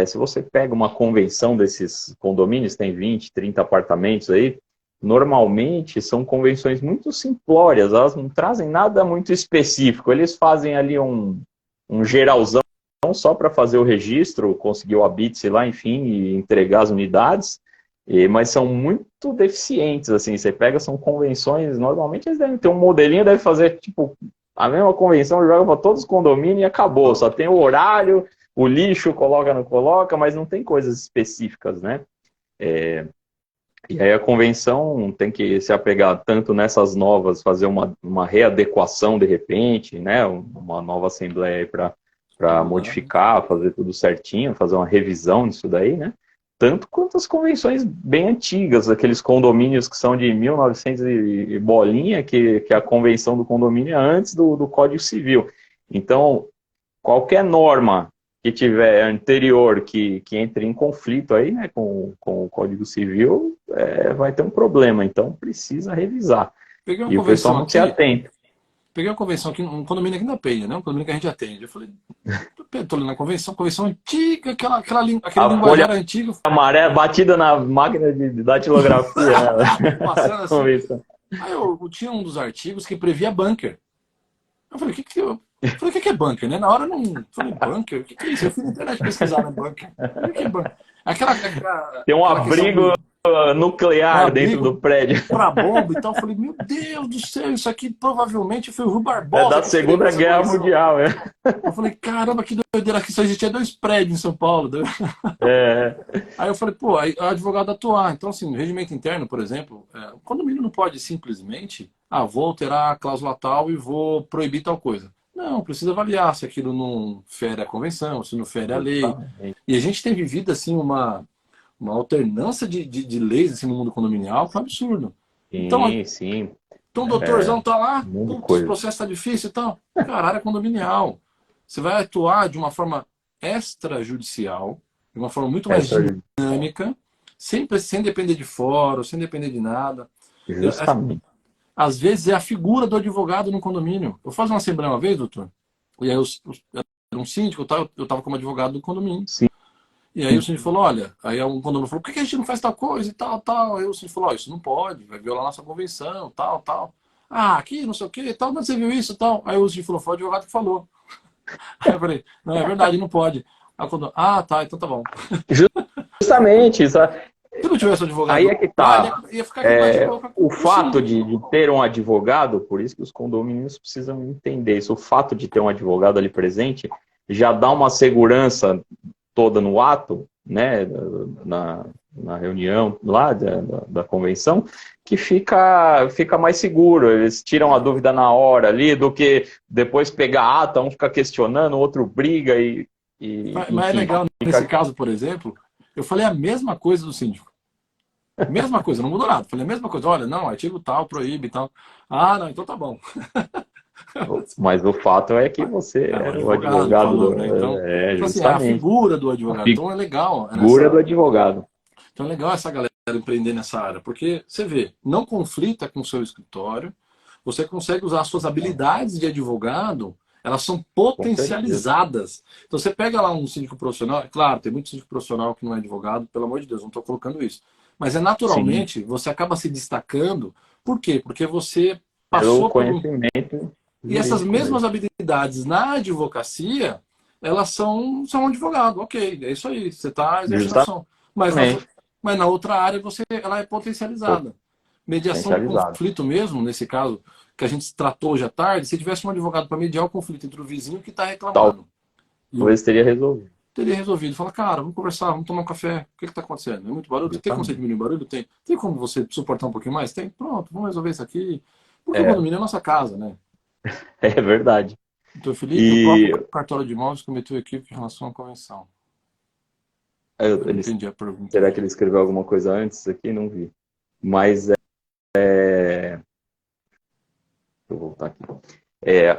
Se você pega uma convenção desses condomínios, tem 20, 30 apartamentos aí, normalmente são convenções muito simplórias, elas não trazem nada muito específico, eles fazem ali um geralzão só para fazer o registro, conseguir o habite lá, enfim, e entregar as unidades, mas são muito deficientes, assim, você pega, são convenções, normalmente eles devem ter um modelinho, deve fazer, tipo, a mesma convenção, joga para todos os condomínios e acabou, só tem o horário, o lixo coloca, não coloca, mas não tem coisas específicas, né? E aí a convenção tem que se apegar tanto nessas novas, fazer uma readequação de repente, né? Uma nova assembleia para modificar, fazer tudo certinho, fazer uma revisão disso daí, né? Tanto quanto as convenções bem antigas, aqueles condomínios que são de 1900 e bolinha, que a convenção do condomínio é antes do Código Civil. Então, qualquer norma que tiver anterior que entre em conflito aí, né, com o Código Civil, vai ter um problema. Então, precisa revisar.
Peguei uma
E o pessoal
convenção
não se
aqui,
atenta.
peguei uma convenção aqui, um condomínio aqui na Penha, né? Um condomínio que a gente atende. Eu falei, tô lendo a convenção antiga, aquele
A folha
linguajar antigo,
amarela batida na máquina de datilografia, né?
passando assim.
Convenção.
Aí eu tinha um dos artigos que previa bunker. Eu falei, o que é bunker, né? Na hora eu não falei, bunker? O que é isso? Eu fui na internet pesquisar, né, bunker. O que é bunker?
Tem um
Aquela questão
abrigo
um
nuclear dentro do
abrigo
prédio.
para bomba e tal. Eu falei, meu Deus do céu, isso aqui provavelmente foi o Rui
É
Barbosa
da
que escreveu
Segunda
essa
Guerra
convenção.
Mundial.
Eu falei, caramba, que doideira, aqui só existia 2 prédios em São Paulo.
É,
Aí eu falei, pô, aí o advogado atuar. Então, assim, no regimento interno, por exemplo, o condomínio não pode simplesmente, vou alterar a cláusula tal e vou proibir tal coisa. Não, precisa avaliar se aquilo não fere a convenção, se não fere a lei.
justamente.
E a gente tem vivido, assim, uma alternância de leis assim, no mundo condominial que é um absurdo. Então,
Sim, sim.
o doutorzão tá lá,
Muita
putz, o
coisa.
processo tá difícil e tal. Cara, área condominial. Você vai atuar de uma forma extrajudicial, de uma forma muito mais
Essa,
dinâmica, sem depender de fórum, sem depender de nada.
justamente.
Às vezes é a figura do advogado no condomínio. Eu faço uma assembleia uma vez, doutor, e aí era um síndico, eu estava como advogado do condomínio.
Sim.
E aí o síndico falou, olha, aí um condomínio falou, por que a gente não faz tal coisa e tal, tal? Aí o síndico falou, isso não pode, vai violar nossa convenção, tal, tal. Aqui, não sei o que, tal, onde você viu isso, tal? Aí o síndico falou, foi o advogado que falou. Aí eu falei, não, é verdade, não pode. Aí quando, tá, então tá bom.
Justamente. Isso.
Se não tivesse um
Aí
advogado
é que
lá,
tá.
ia ficar aquele bate-boca
O
com o
fato
síndico.
de ter um advogado, por isso que os condomínios precisam entender isso, o fato de ter um advogado ali presente já dá uma segurança toda no ato, né, na reunião lá da convenção, que fica mais seguro. Eles tiram a dúvida na hora ali, do que depois pegar a ata, um fica questionando, o outro briga
Mas é
enfim,
legal, nesse
fica...
caso, por exemplo, eu falei a mesma coisa do síndico. Mesma coisa, não mudou nada. Falei a mesma coisa. Olha, não, artigo tal, proíbe e tal. Não, então tá bom.
Mas o fato é que você
O
era o
advogado que
advogado
falou, né? Então assim, é a
justamente,
figura do
a
advogado. Então é legal
figura do advogado.
Então é legal essa galera empreender nessa área, porque você vê, não conflita com o seu escritório, você consegue usar as suas habilidades de advogado, elas são
Com certeza.
potencializadas. Então você pega lá um síndico profissional, claro, tem muito síndico profissional que não é advogado, pelo amor de Deus, não estou colocando isso. Mas
Sim,
naturalmente, você acaba se destacando, por quê? Porque você
pelo
passou por um.
conhecimento
E essas
jurídico
mesmas
mesmo.
habilidades na advocacia, elas são um advogado, ok, é isso aí, você está exercendo a função. Mas
Justamente,
mas na outra área ela é potencializada. Mediação de
potencializado.
conflito mesmo, nesse caso, que a gente tratou hoje à tarde, se tivesse um advogado para mediar o conflito entre o vizinho que está reclamando e o
Talvez teria resolvido.
teria resolvido. Fala, cara, vamos conversar, vamos tomar um café. O que está acontecendo? É muito barulho? Tem como você
Justamente.
diminuir o barulho? Tem. Tem como você suportar um pouquinho mais? Tem. Pronto, vamos resolver isso aqui. Porque o
É,
condomínio é nossa casa, né?
é verdade.
Então, Felipe, o próprio
E
cartório de imóveis cometeu equívoco em relação à convenção. Eu não
ele,
entendi a pergunta
será que
aqui.
ele escreveu alguma coisa antes aqui? Não vi. Mas, deixa eu voltar aqui.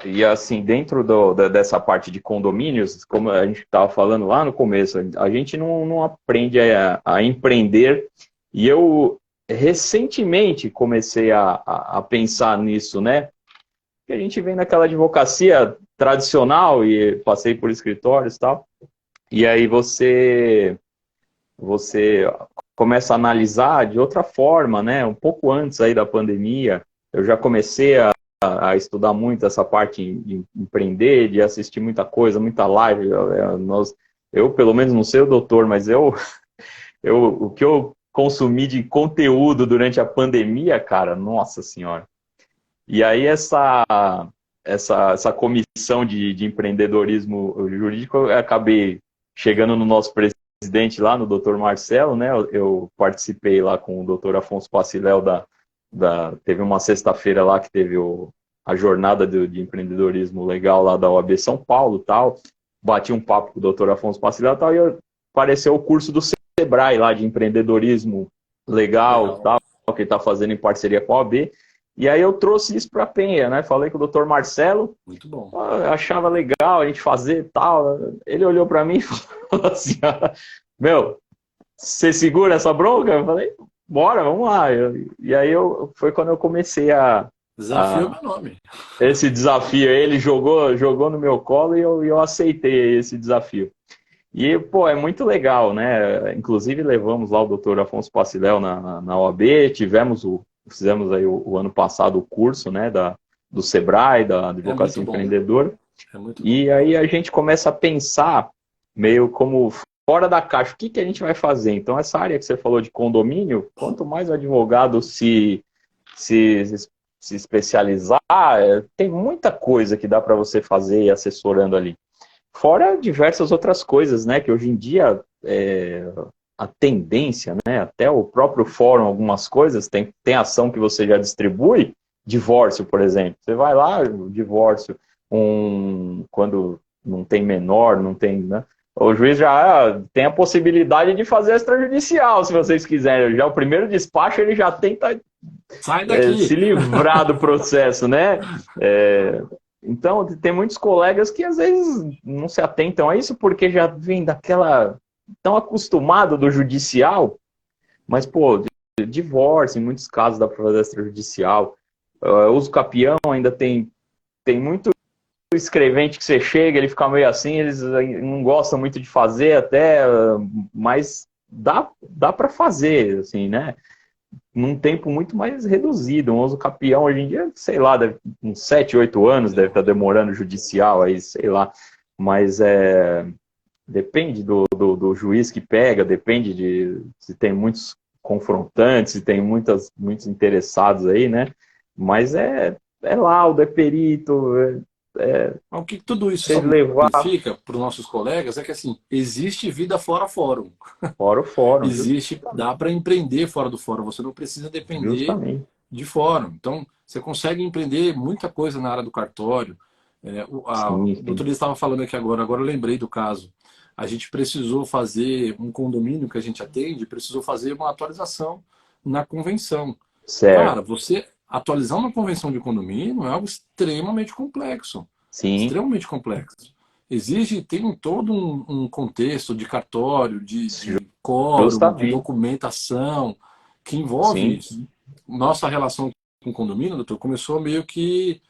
E assim, dentro dessa parte de condomínios, como a gente estava falando lá no começo, a gente não aprende a empreender. E eu recentemente comecei a pensar nisso, né? Que a gente vem naquela advocacia tradicional e passei por escritórios e tal. E aí você começa a analisar de outra forma, né? Um pouco antes aí da pandemia, eu já comecei a estudar muito essa parte de empreender, de assistir muita coisa, muita live. Eu pelo menos não sei o doutor, mas o que eu consumi de conteúdo durante a pandemia, cara, nossa senhora. E aí essa comissão de empreendedorismo jurídico, eu acabei chegando no nosso presidente lá, no Dr. Marcelo, né? Eu participei lá com o Dr. Afonso Paciléu teve uma sexta-feira lá que teve a jornada de empreendedorismo legal lá da OAB São Paulo, tal. Bati um papo com o Dr. Afonso Paciléu, tal, e apareceu o curso do Sebrae lá de empreendedorismo legal, tal, que ele está fazendo em parceria com a OAB. E aí eu trouxe isso para a Penha, né? Falei com o Dr. Marcelo.
Muito bom.
Achava legal a gente fazer tal. Ele olhou para mim e falou assim: meu, você segura essa bronca? Eu falei: bora, vamos lá. E aí foi quando eu comecei
Desafio é meu nome.
esse desafio. Ele jogou no meu colo e eu aceitei esse desafio. E, pô, é muito legal, né? Inclusive levamos lá o Dr. Afonso Paciléu na OAB, fizemos aí o ano passado o curso, né, do Sebrae, da Advocacia Empreendedora. E aí a gente começa a pensar meio como fora da caixa, o que a gente vai fazer? Então, essa área que você falou de condomínio, quanto mais o advogado se especializar, tem muita coisa que dá para você fazer assessorando ali. Fora diversas outras coisas, né, que hoje em dia a tendência, né, até o próprio fórum, algumas coisas, tem ação que você já distribui, divórcio, por exemplo. Você vai lá, divórcio, quando não tem menor, não tem, né, o juiz já tem a possibilidade de fazer extrajudicial, se vocês quiserem. Já o primeiro despacho, ele já tenta se livrar do processo, né? Então, tem muitos colegas que às vezes não se atentam a isso porque já vem tão acostumado do judicial, mas, pô, divórcio, em muitos casos dá para fazer extrajudicial. Uso capião ainda tem muito escrevente que você chega, ele fica meio assim, eles não gostam muito de fazer até, mas dá para fazer, assim, né? Num tempo muito mais reduzido. Um uso capião hoje em dia, sei lá, uns 7, 8 anos deve estar demorando judicial, aí, sei lá. Mas depende do juiz que pega, depende de se tem muitos confrontantes, se tem muitos interessados aí, né? Mas é laudo, é perito.
O que tudo isso
significa
para os nossos colegas é que assim, existe vida fora fórum.
Fora o fórum.
Dá para empreender fora do fórum, você não precisa depender de fórum. Então, você consegue empreender muita coisa na área do cartório. O doutor estava falando aqui agora eu lembrei do caso. A gente precisou fazer um condomínio que a gente atende, precisou fazer uma atualização na convenção.
Certo.
Cara, você atualizar uma convenção de condomínio é algo extremamente complexo.
Sim.
Extremamente complexo. Tem todo um contexto de cartório, de quórum, de documentação, que envolve isso. Nossa relação com o condomínio, doutor, começou meio que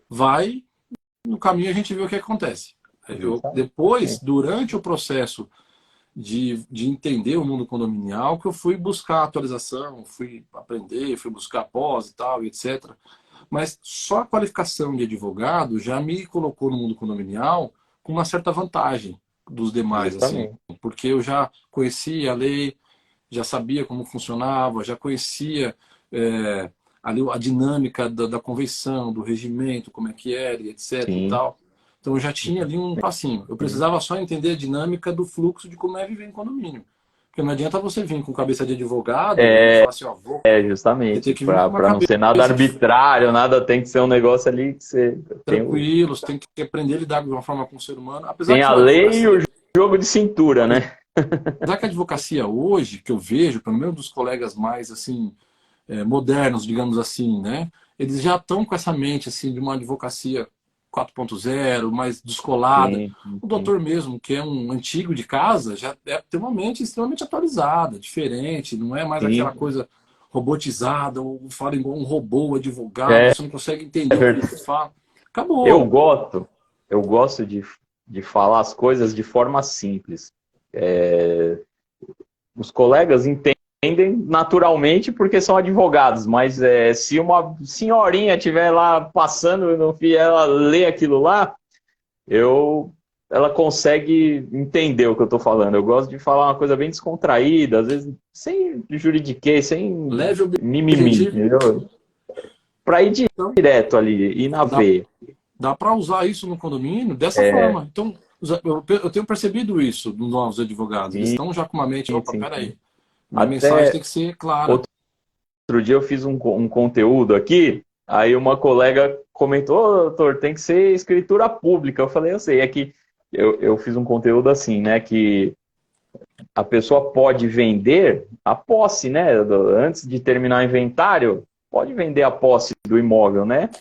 vai, no caminho a gente vê o que acontece. Depois, durante o processo de entender o mundo condominial, que eu fui buscar atualização, fui aprender, fui buscar pós e tal, etc. Mas só a qualificação de advogado já me colocou no mundo condominial com uma certa vantagem dos demais, assim, porque eu já conhecia a lei, já sabia como funcionava, já conhecia ali a dinâmica da convenção, do regimento, como é que era, etc. e tal. Então eu já tinha ali um passinho. Eu precisava só entender a dinâmica do fluxo de como é viver em condomínio. Porque não adianta você vir com cabeça de advogado e falar assim,
justamente. Para não ser nada arbitrário, nada tem que ser um negócio ali que você...
Tranquilo, você tem que aprender a lidar de uma forma com o ser humano. Apesar
tem a lei e o jogo de cintura, né?
Apesar que a advocacia hoje, que eu vejo, pelo menos dos colegas mais assim modernos, digamos assim, né? Eles já estão com essa mente assim de uma advocacia 4.0, mais descolada.
Sim,
O
sim,
doutor mesmo, que é um antigo de casa, já tem uma mente extremamente atualizada, diferente, não é mais aquela
sim.
coisa robotizada, ou fala igual um robô, advogado,
É,
você não consegue
é
entender o que ele
verdade.
fala.
Eu
Acabou.
gosto, eu gosto de falar as coisas de forma simples. É, os colegas entendem naturalmente porque são advogados, mas se uma senhorinha estiver lá passando e não ela lê aquilo lá, eu, ela consegue entender o que eu estou falando. Eu gosto de falar uma coisa bem descontraída, às vezes sem juridiquês, sem
Leve o
mimimi,
objetivo.
entendeu? Para ir
Então,
direto ali, ir na
dá,
veia.
dá para usar isso no condomínio dessa
É,
forma. Então, eu tenho percebido isso dos novos advogados. Eles
sim,
estão já com uma mente, opa,
sim, sim.
peraí, minha mensagem tem
Até
que ser clara.
outro dia eu fiz um conteúdo aqui, aí uma colega comentou, "Ô, doutor, tem que ser escritura pública." Eu falei, eu sei, é que eu fiz um conteúdo assim, né, que a pessoa pode vender a posse, né, antes de terminar o inventário, pode vender a posse do imóvel, né,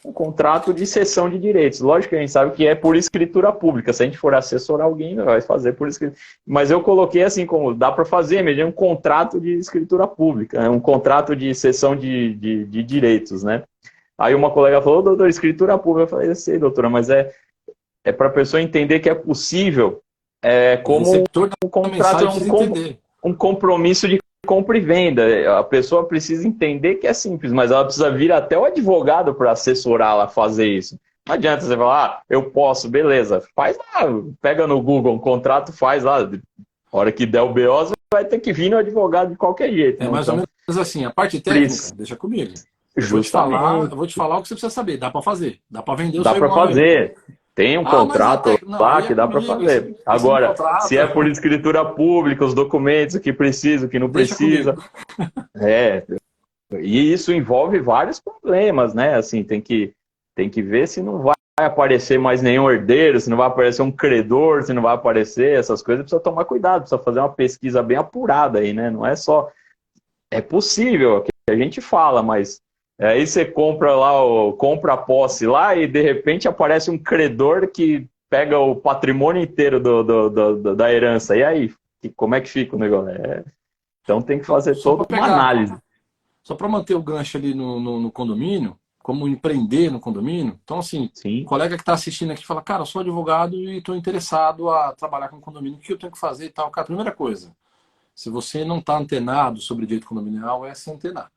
um contrato de cessão de direitos. Lógico que a gente sabe que é por escritura pública. Se a gente for assessorar alguém, vai fazer por escritura. Mas eu coloquei assim, como dá para fazer mesmo um contrato de escritura pública, né? Um contrato de cessão de direitos, né? Aí uma colega falou, doutor, escritura pública. Eu falei, eu sei, doutora, mas é para a pessoa entender que é possível,
O
como
receptor
um
da
contrato é
mensagem precisa entender.
um compromisso de compra e venda. A pessoa precisa entender que é simples, mas ela precisa vir até o advogado para assessorá-la a fazer isso. Não adianta você falar, eu posso, beleza, faz lá, pega no Google um contrato, faz lá. A hora que der o BO, você vai ter que vir no advogado de qualquer jeito,
É
né?
mais ou
Então,
menos assim, a parte técnica, deixa comigo.
justamente,
Eu vou te falar o que você precisa saber. Dá para fazer, dá para vender o
dá
seu
para
imóvel aí.
fazer. Tem um
Ah, mas a
contrato
técnica. Não,
lá
aí é
que dá para
comigo,
fazer.
esse não
Agora, se é
contrata,
por escritura pública, os documentos, o que precisa, o que não
deixa
precisa,
comigo.
é. E isso envolve vários problemas, né? Assim, tem que ver se não vai aparecer mais nenhum herdeiro, se não vai aparecer um credor, se não vai aparecer essas coisas. Precisa tomar cuidado, precisa fazer uma pesquisa bem apurada aí, né? Não é só. É possível, que a gente fala, mas aí você compra lá, compra a posse lá e de repente aparece um credor que pega o patrimônio inteiro da herança. E aí, como é que fica o negócio? Então tem que fazer
Só
toda
para
uma
pegar,
análise.
só para manter o gancho ali no condomínio, como empreender no condomínio. Então, assim,
Sim,
colega que está assistindo aqui fala, cara, eu sou advogado e estou interessado a trabalhar com condomínio, o que eu tenho que fazer e tal? Cara, primeira coisa, se você não está antenado sobre direito condominial, é se antenar.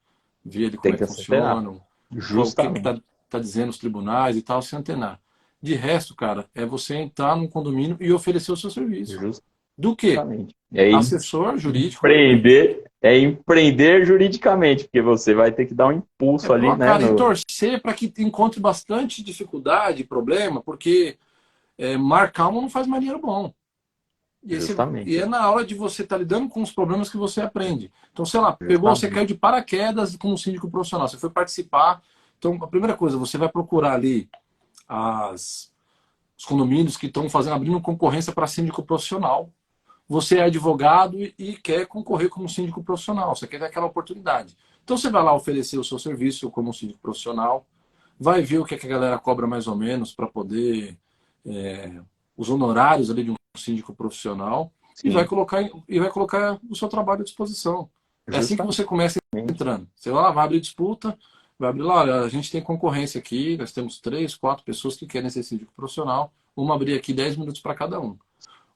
Ver ali como
tem
é que
que acertar.
funciona, o que está
Justamente.
tá dizendo os tribunais e tal, se antenar. De resto, cara, é você entrar num condomínio e oferecer o seu serviço. Do que?
Justamente.
Assessor jurídico,
Empreender juridicamente, porque você vai ter que dar um impulso ali, né?
cara, e torcer para que encontre bastante dificuldade, problema, porque mar calmo não faz marinheiro bom. E
Justamente.
é na hora de você estar lidando com os problemas que você aprende. Então, sei lá, pegou, você
Justamente.
caiu de paraquedas como síndico profissional, você foi participar. Então, a primeira coisa, você vai procurar ali os condomínios que estão abrindo concorrência para síndico profissional. Você é advogado e quer concorrer como síndico profissional, você quer ter aquela oportunidade. Então, você vai lá oferecer o seu serviço como síndico profissional, vai ver o que, é que a galera cobra mais ou menos para poder os honorários ali de um síndico profissional
Sim,
e vai colocar o seu trabalho à disposição. É assim que
justamente.
você começa entrando. Você vai lá, vai abrir disputa, vai abrir lá, olha, a gente tem concorrência aqui, nós temos 3, 4 pessoas que querem ser síndico profissional, vamos abrir aqui 10 minutos para cada um.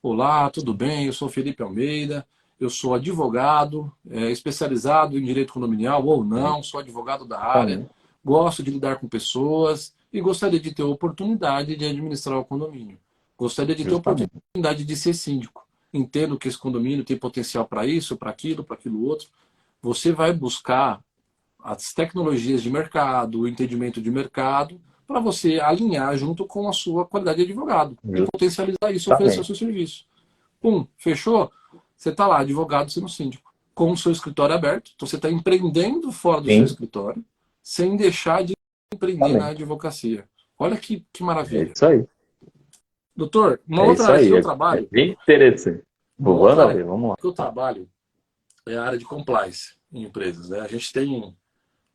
Olá, tudo bem? Eu sou Felipe Almeida, eu sou advogado, especializado em direito condominial ou não, sou advogado da área,
Justamente.
gosto de lidar com pessoas e gostaria de ter a oportunidade de administrar o condomínio. Gostaria de ter a
Justamente.
oportunidade de ser síndico. Entendo que esse condomínio tem potencial para isso, para aquilo outro. Você vai buscar as tecnologias de mercado, o entendimento de mercado, para você alinhar junto com a sua qualidade de advogado e potencializar isso, oferecer o
Justamente.
seu serviço. Fechou? Você está lá, advogado sendo síndico, com o seu escritório aberto, então você está empreendendo fora do seu
Sim,
escritório, sem deixar de empreender na
justamente.
advocacia. Olha que
É
maravilha.
isso aí.
Doutor, uma
É
outra
isso
área que
aí.
eu
É
trabalho,
bem interessante.
uma
Manda
outra área
ver, vamos lá.
que eu trabalho é a área de compliance em empresas. Né? A gente tem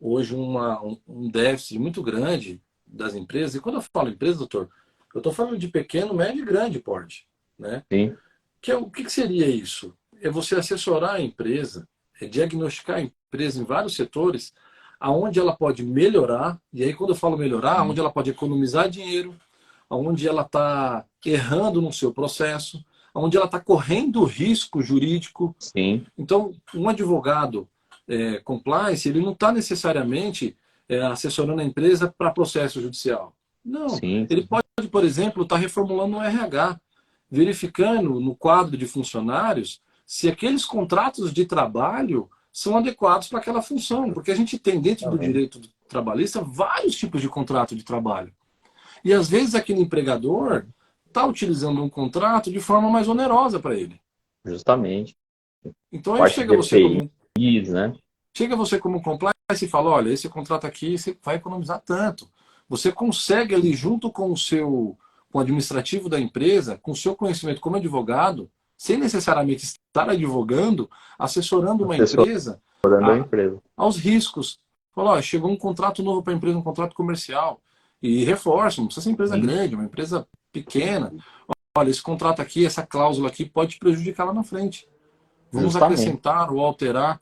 hoje um déficit muito grande das empresas, e quando eu falo empresa, doutor, eu estou falando de pequeno, médio e grande porte, né?
Sim,
Que é, o que seria isso? É você assessorar a empresa, é diagnosticar a empresa em vários setores, aonde ela pode melhorar, e aí quando eu falo melhorar, aonde ela pode economizar dinheiro, aonde ela está errando no seu processo, aonde ela está correndo risco jurídico.
sim,
Então, um advogado compliance, ele não está necessariamente assessorando a empresa para processo judicial. Não,
sim,
ele
sim.
pode, por exemplo, estar reformulando um RH, verificando no quadro de funcionários se aqueles contratos de trabalho são adequados para aquela função, porque a gente tem dentro do
Justamente.
direito trabalhista vários tipos de contrato de trabalho. E às vezes aquele empregador está utilizando um contrato de forma mais onerosa para ele.
Justamente.
Então aí
Parte de EPIs, né?
chega você como compliance e fala, olha, esse contrato aqui você vai economizar tanto. Você consegue ali junto com com o administrativo da empresa, com o seu conhecimento como advogado, sem necessariamente estar advogando, assessorando uma empresa
Assessorando a
a,
empresa.
aos riscos. Fala, ó, chegou um contrato novo para a empresa, um contrato comercial. E reforça, não precisa ser empresa
Sim,
grande, uma empresa pequena. Olha, esse contrato aqui, essa cláusula aqui pode te prejudicar lá na frente. Vamos
justamente.
acrescentar ou alterar.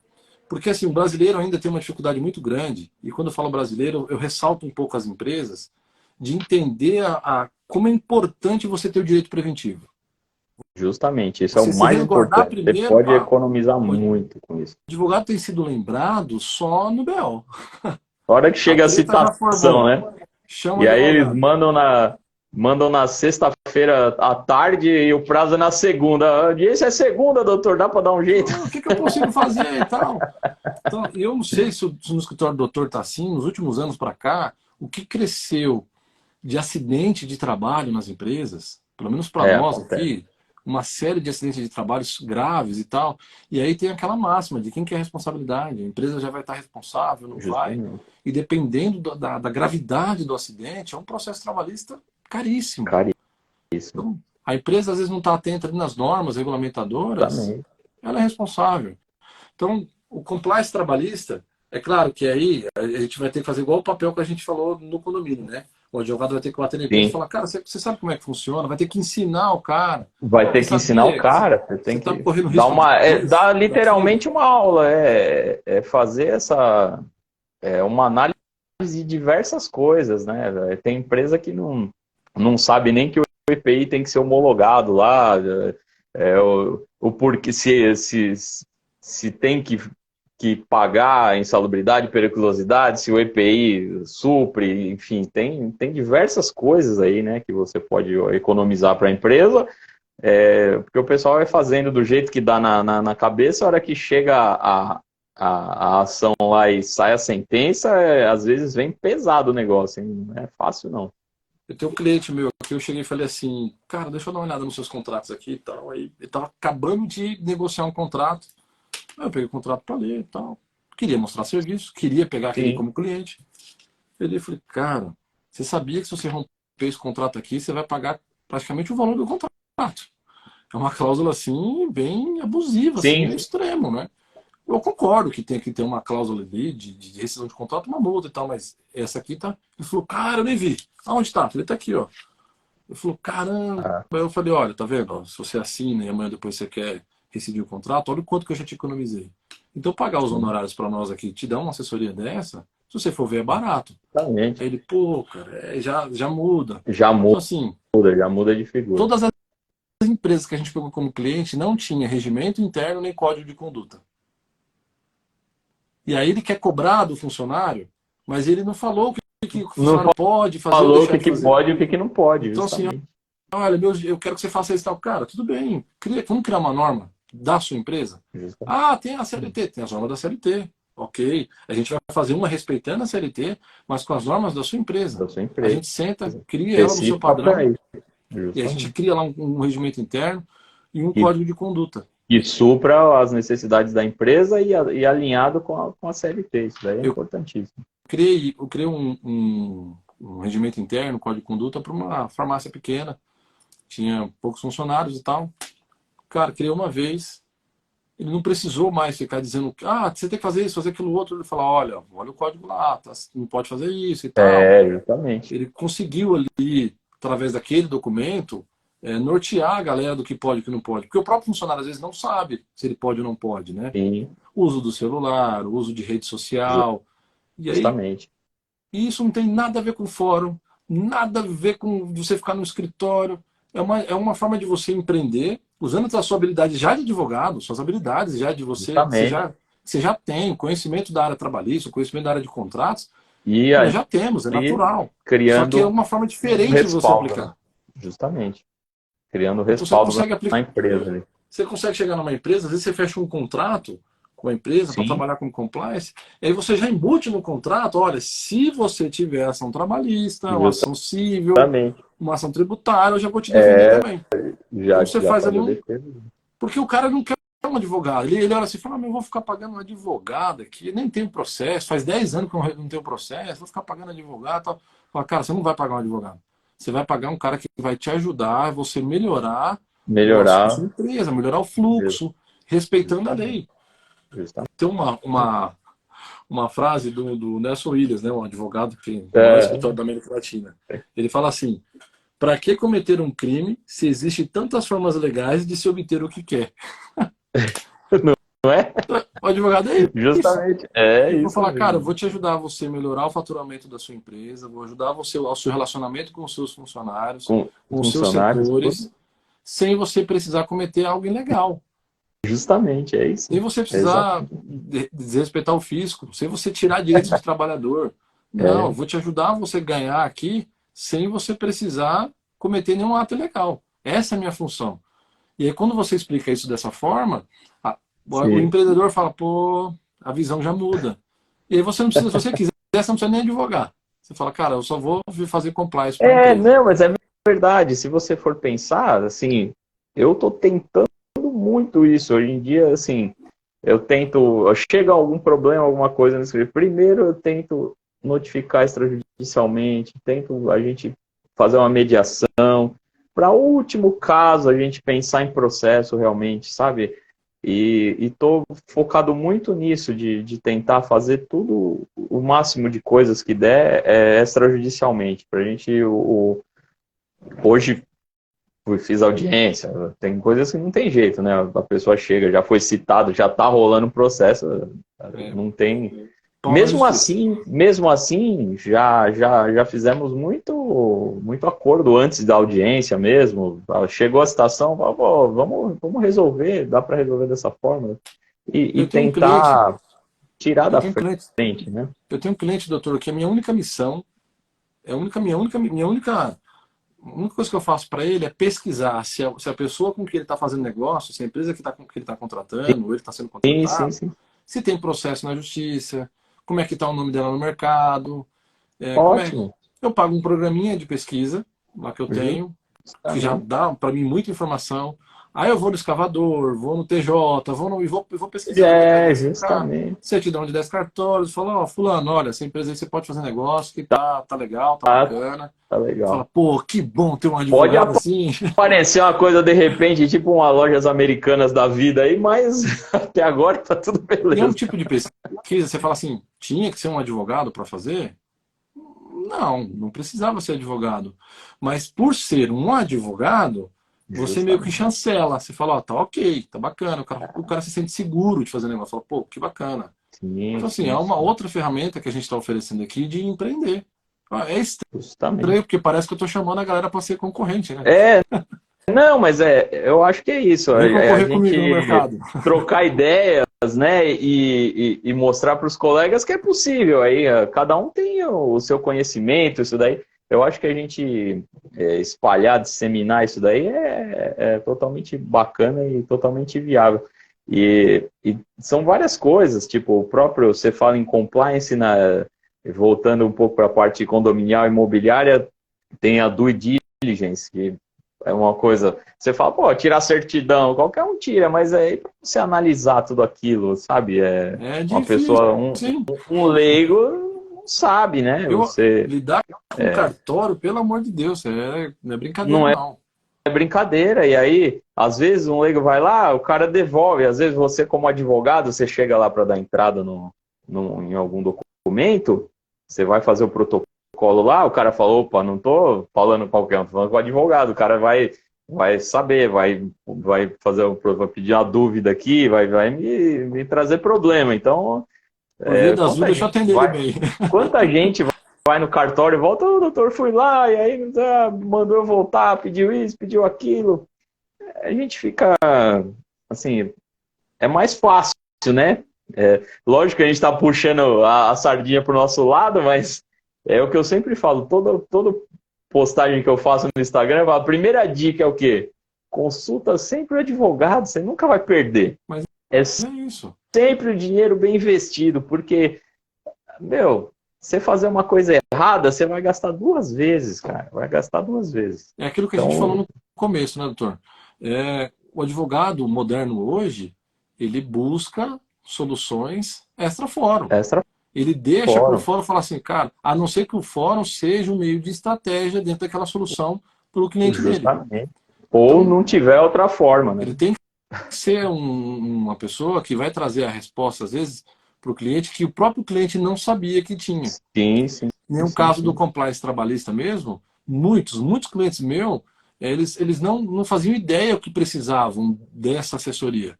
Porque assim, o brasileiro ainda tem uma dificuldade muito grande, e quando eu falo brasileiro, eu ressalto um pouco as empresas, de entender como é importante você ter o direito preventivo.
Justamente. Isso é o
Você se
mais
resguardar
importante. Você
primeiro,
pode
pá,
economizar
o
muito com isso.
advogado tem sido lembrado só no BO.
A hora que
A
chega a
treta já
citação,
formou.
né?
Chama o
E aí eles
advogado.
mandam na sexta-feira à tarde e o prazo é na segunda. A audiência é segunda, doutor, dá para dar um jeito?
O que eu consigo fazer e tal? Então, eu não sei se no escritório do doutor está assim, nos últimos anos para cá, o que cresceu de acidente de trabalho nas empresas, pelo menos para
É,
nós
acontece.
aqui, uma série de acidentes de trabalhos graves e tal. E aí tem aquela máxima de quem que é a responsabilidade. A empresa já vai estar responsável, não vai.
Justamente.
E dependendo da gravidade do acidente, é um processo trabalhista caríssimo.
Caríssimo.
Então, a empresa às vezes não está atenta ali nas normas regulamentadoras,
Justamente.
ela é responsável. Então, o compliance trabalhista, é claro que aí a gente vai ter que fazer igual o papel que a gente falou no condomínio, né? O advogado vai ter que bater na empresa e
Sim.
falar, cara, você sabe como é que funciona? Vai ter que ensinar o cara.
Vai
Você
ter que ensinar o
sabia que
cara, você
você
tem
está
que
correndo
dar
risco
uma,
disso,
dar
daquilo?
literalmente uma aula, fazer uma análise de diversas coisas, né? Tem empresa que não sabe nem que o EPI tem que ser homologado lá, o porquê se tem que pagar a insalubridade, periculosidade, se o EPI supre, enfim, tem diversas coisas aí, né, que você pode economizar para a empresa. Porque o pessoal vai fazendo do jeito que dá na cabeça, a hora que chega a ação lá e sai a sentença, às vezes vem pesado o negócio, hein? Não é fácil, não.
Eu tenho um cliente meu que eu cheguei e falei assim, cara, deixa eu dar uma olhada nos seus contratos aqui e tal. Aí ele estava acabando de negociar um contrato. Aí eu peguei o contrato para ler e tal. Queria mostrar serviço, queria pegar aquele
Sim,
como cliente. Eu falei, cara, você sabia que se você romper esse contrato aqui, você vai pagar praticamente o valor do contrato. É uma cláusula assim, bem abusiva, assim,
sim,
é extremo, né? Eu concordo que tem que ter uma cláusula ali de rescisão de contrato, uma multa e tal, mas essa aqui tá. Ele falou, cara, eu nem vi. Aonde tá? Ele tá aqui, ó. Ele falou, caramba.
ah,
Aí eu falei, olha, tá vendo? Ó, se você assina e amanhã depois você quer rescindir o contrato, olha o quanto que eu já te economizei. Então, pagar os
sim,
honorários para nós aqui, te dar uma assessoria dessa, se você for ver, é barato.
exatamente.
Aí ele, pô, cara, já muda.
Já
Então, assim,
muda de figura.
todas as empresas que a gente pegou como cliente não tinha regimento interno nem código de conduta. E aí ele quer cobrar do funcionário, mas ele não falou que o
Não
funcionário pode fazer ou
falou o
deixar
que,
de
que
fazer.
pode e o que, que não pode,
Então, assim,
justamente.
olha, eu quero que você faça isso e tal. Cara, tudo bem, vamos criar uma norma da sua empresa?
Justamente.
Ah, tem a CLT, tem as normas da CLT. Ok, a gente vai fazer uma respeitando a CLT, mas com as normas da sua empresa.
Da sua
A
empresa.
gente senta, cria ela no seu
Específica para
padrão,
isso,
e a gente
justamente.
cria lá um regimento interno e um
E,
código de conduta.
e supra as necessidades da empresa e alinhado com a CLT. Isso daí é
Eu
importantíssimo.
eu criei um regimento interno, um código de conduta para uma farmácia pequena, tinha poucos funcionários e tal. Cara, criei uma vez, Ele não precisou mais ficar dizendo, ah, você tem que fazer isso, fazer aquilo outro. Ele fala, olha o código lá, tá, não pode fazer isso e tal.
Justamente.
Ele conseguiu ali, através daquele documento, nortear a galera do que pode e que não pode. Porque o próprio funcionário, às vezes, não sabe se ele pode ou não pode, né?
Sim,
O uso do celular, o uso de rede social. E aí,
justamente.
isso não tem nada a ver com fórum, nada a ver com você ficar no escritório. É uma forma de você empreender, usando a sua habilidade já de advogado, suas habilidades já de você,
Justamente.
você já tem conhecimento da área trabalhista, conhecimento da área de contratos,
E
nós já temos, é
ali
natural. Só que é
criando
uma forma
um
diferente de você
respaldo, né?
aplicar.
Justamente. Criando
Então você
respaldo
consegue
na
aplicar,
empresa ali.
você consegue chegar numa empresa, às vezes você fecha um contrato com a empresa para
Sim,
trabalhar com compliance, e aí você já embute no contrato, olha, se você tiver ação trabalhista, uma ação civil,
justamente.
uma ação tributária, eu já vou te defender também. Então você
Já
faz
faz
ali
a
um.
defesa.
Porque o cara não quer um advogado. Ele olha assim e fala, eu vou ficar pagando um advogado aqui, nem tenho processo, faz 10 anos que eu não tenho processo, vou ficar pagando advogado. Tal. Fala, cara, você não vai pagar um advogado. Você vai pagar um cara que vai te ajudar a você melhorar a sua
Melhorar.
empresa, melhorar o fluxo, respeitando a
Justamente.
lei.
Justamente.
Tem uma frase do Nelson Williams, né, um advogado que tem o maior
É,
escritório da América Latina. Ele fala assim, para que cometer um crime se existem tantas formas legais de se obter o que quer?
não é?
O advogado é isso.
Justamente. É
Ele vai
isso
falar, cara, eu
mesmo.
vou te ajudar a você melhorar o faturamento da sua empresa, vou ajudar você ao seu relacionamento com os seus funcionários,
Com
com os seus
funcionários,
setores,
tudo.
sem você precisar cometer algo ilegal.
Justamente, é isso.
Sem você
É
precisar
exatamente.
desrespeitar o fisco, sem você tirar direitos do trabalhador. Não, eu
É,
vou te ajudar a você ganhar aqui sem você precisar cometer nenhum ato ilegal. Essa é a minha função. E aí, quando você explica isso dessa forma, o
sim.
empreendedor fala, pô, a visão já muda. E aí você não precisa, se você quiser, você não precisa nem advogar. Você fala, cara, eu só vou fazer compliance para a empresa.
Não, mas é verdade. Se você for pensar, assim, eu tô tentando muito isso. Hoje em dia, assim, chega algum problema, alguma coisa nesse livro. Primeiro eu tento notificar extrajudicialmente, tento a gente fazer uma mediação. Para o último caso, a gente pensar em processo realmente, sabe? E estou focado muito nisso, de tentar fazer tudo, o máximo de coisas que der extrajudicialmente. Para a gente, hoje, fiz audiência, tem coisas que não tem jeito, né? A pessoa chega, já foi citado, já está rolando o processo,
É,
não tem.
pau na justiça.
Mesmo assim, já fizemos muito acordo antes da audiência mesmo. Chegou a situação, vamos resolver, dá para resolver dessa forma e
Eu tenho um cliente,
tentar tirar
eu
da
tenho um cliente,
frente, né?
eu tenho um cliente, doutor, que a minha única missão, a única coisa que eu faço para ele é pesquisar se a pessoa com que ele está fazendo negócio, se a empresa que ele está contratando, ou ele está sendo
Sim, sim,
contratado,
sim.
se tem processo na justiça, como é que está o nome dela no mercado, como é.
Ótimo.
Eu pago um programinha de pesquisa, lá que eu tenho, que já
Justamente.
dá para mim muita informação. Aí eu vou no escavador, vou no TJ, vou pesquisando no mercado SK,
Justamente.
certidão de 10 cartórios, falo, ó, fulano, olha, essa empresa aí você pode fazer negócio, que tá legal, tá
Tá,
bacana.
tá
Fala,
legal.
pô, que bom ter um
Pode
advogado assim.
aparecer uma coisa de repente, tipo uma lojas americanas da vida aí, mas até agora tá tudo
E é um
beleza.
tipo de pesquisa, você fala assim, tinha que ser um advogado para fazer? Não, não precisava ser advogado. Mas por ser um advogado, você meio que
Justamente.
chancela. Você fala, ó, tá ok, tá bacana. O cara se sente seguro de fazer negócio. Fala, pô, que bacana.
Sim,
Então, assim, é
sim,
uma
sim.
outra ferramenta que a gente está oferecendo aqui de empreender. É estranho,
Justamente.
porque parece que eu estou chamando a galera para ser concorrente, né?
É, não, mas eu acho que é isso.
Vem
A
concorrer comigo no
gente
mercado.
trocar ideias, né, e mostrar para os colegas que é possível. Aí, cada um tem o seu conhecimento, isso daí. Eu acho que a gente espalhar, disseminar isso daí é totalmente bacana e totalmente viável. E são várias coisas, tipo, o próprio, você fala em compliance, voltando um pouco para a parte condominial imobiliária, tem a due diligence, que é uma coisa. Você fala, pô, tirar certidão, qualquer um tira, mas aí para você analisar tudo aquilo, sabe?
É
Uma
difícil,
pessoa,
sim.
um leigo, não sabe, né?
Eu
Você
lidar com cartório, pelo amor de Deus, não é brincadeira,
não é
não.
brincadeira, e aí, às vezes, um leigo vai lá, o cara devolve, às vezes você, como advogado, você chega lá para dar entrada em algum documento, você vai fazer o protocolo lá, o cara fala, opa, não tô falando qualquer um, tô falando com o advogado, o cara vai saber, vai vai pedir uma dúvida aqui, vai me trazer problema, então,
Por via das dúvidas, deixa eu atender ele bem.
quanta gente vai no cartório e volta, o doutor foi lá, e aí mandou eu voltar, pediu isso, pediu aquilo. A gente fica, assim, é mais fácil, né? Lógico que a gente está puxando a sardinha para o nosso lado, mas é o que eu sempre falo, toda postagem que eu faço no Instagram, a primeira dica é o quê? Consulta sempre o advogado, você nunca vai perder.
Mas
É
é isso.
sempre o dinheiro bem investido, porque, meu, você fazer uma coisa errada, você vai gastar 2 vezes, cara. Vai gastar 2 vezes.
É aquilo que a gente falou no começo, né, doutor? O advogado moderno hoje, ele busca soluções extra-fórum. Ele deixa para o fórum falar assim, cara, a não ser que o fórum seja um meio de estratégia dentro daquela solução para o cliente dele.
Ou então, não tiver outra forma, né?
Ele tem que ser uma pessoa que vai trazer a resposta, às vezes, para o cliente que o próprio cliente não sabia que tinha.
Sim.
No caso do compliance trabalhista mesmo, muitos clientes meus, eles não faziam ideia o que precisavam dessa assessoria.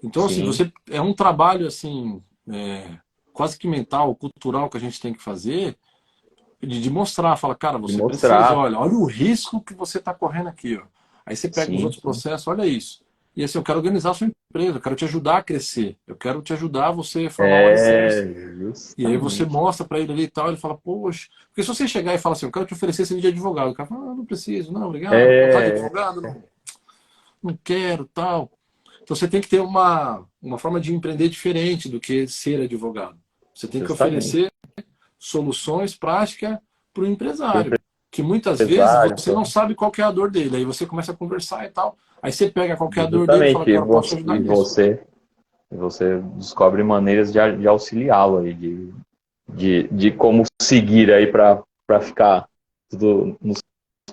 Então, assim, é um trabalho assim, quase que mental, cultural que a gente tem que fazer, de mostrar, fala, cara, você precisa, olha o risco que você está correndo aqui, ó. Aí você pega os outros processos, olha isso. E assim, eu quero organizar a sua empresa, eu quero te ajudar a crescer, eu quero te ajudar a você formar um alicerce. E aí você mostra para ele ali e tal, ele fala, poxa, porque se você chegar e falar assim, eu quero te oferecer serviço de advogado, o cara fala, não preciso, não, obrigado, tá de advogado, não quero, tal. Então você tem que ter uma forma de empreender diferente do que ser advogado. Você tem que oferecer soluções práticas para o empresário, que muitas vezes você não sabe qual que é a dor dele, aí você começa a conversar e tal, aí você pega qual que é a dor dele e fala, cara, posso te ajudar nisso.
Você descobre maneiras de auxiliá-lo aí, de como seguir aí para ficar tudo nos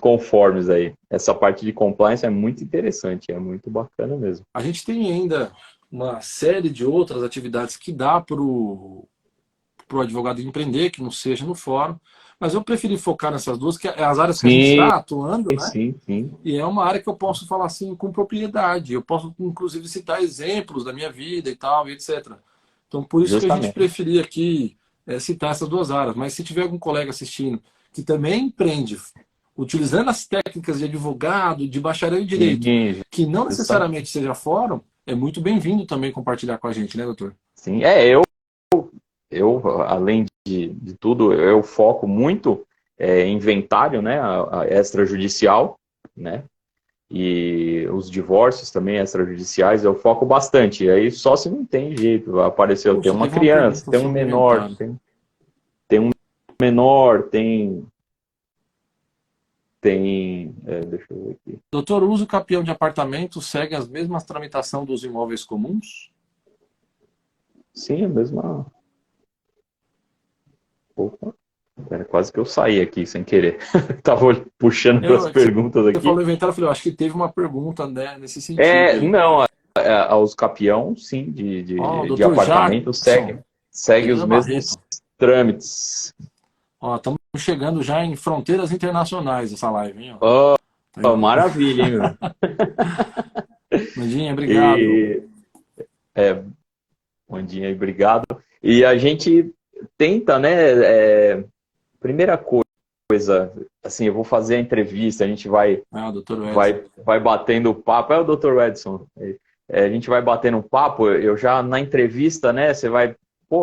conformes aí. Essa parte de compliance é muito interessante, é muito bacana mesmo.
A gente tem ainda uma série de outras atividades que dá para o advogado empreender, que não seja no fórum, mas eu preferi focar nessas duas, que é as áreas que a gente está atuando, né?
Sim.
E é uma área que eu posso falar assim com propriedade. Eu posso, inclusive, citar exemplos da minha vida e tal, e etc. Então, por isso que a gente preferia aqui citar essas duas áreas. Mas se tiver algum colega assistindo que também empreende, utilizando as técnicas de advogado, de bacharel em direito, que não necessariamente seja fórum, é muito bem-vindo também compartilhar com a gente, né, doutor?
Sim, eu além de tudo, eu foco muito em inventário, né, a extrajudicial, né, e os divórcios também extrajudiciais, eu foco bastante. E aí só se não tem jeito, apareceu, tem uma criança, tem um menor, tem um menor, deixa eu ver aqui.
Doutor, o uso capião de apartamento segue as mesmas tramitação dos imóveis comuns?
Sim, a mesma. Opa, quase que eu saí aqui sem querer. Tava puxando as perguntas aqui.
Você falou inventário, eu falei, eu acho que teve uma pergunta, né, nesse sentido.
Não, os capião, sim, de apartamento segue os mesmos trâmites.
Estamos chegando já em fronteiras internacionais essa live, hein?
Maravilha, hein, meu?
Mandinha, obrigado.
Mandinha, obrigado. E a gente tenta, né? Primeira coisa, assim, eu vou fazer a entrevista, a gente vai batendo papo. É o Dr. Edson. A gente vai batendo um papo, eu já na entrevista, né? Você vai,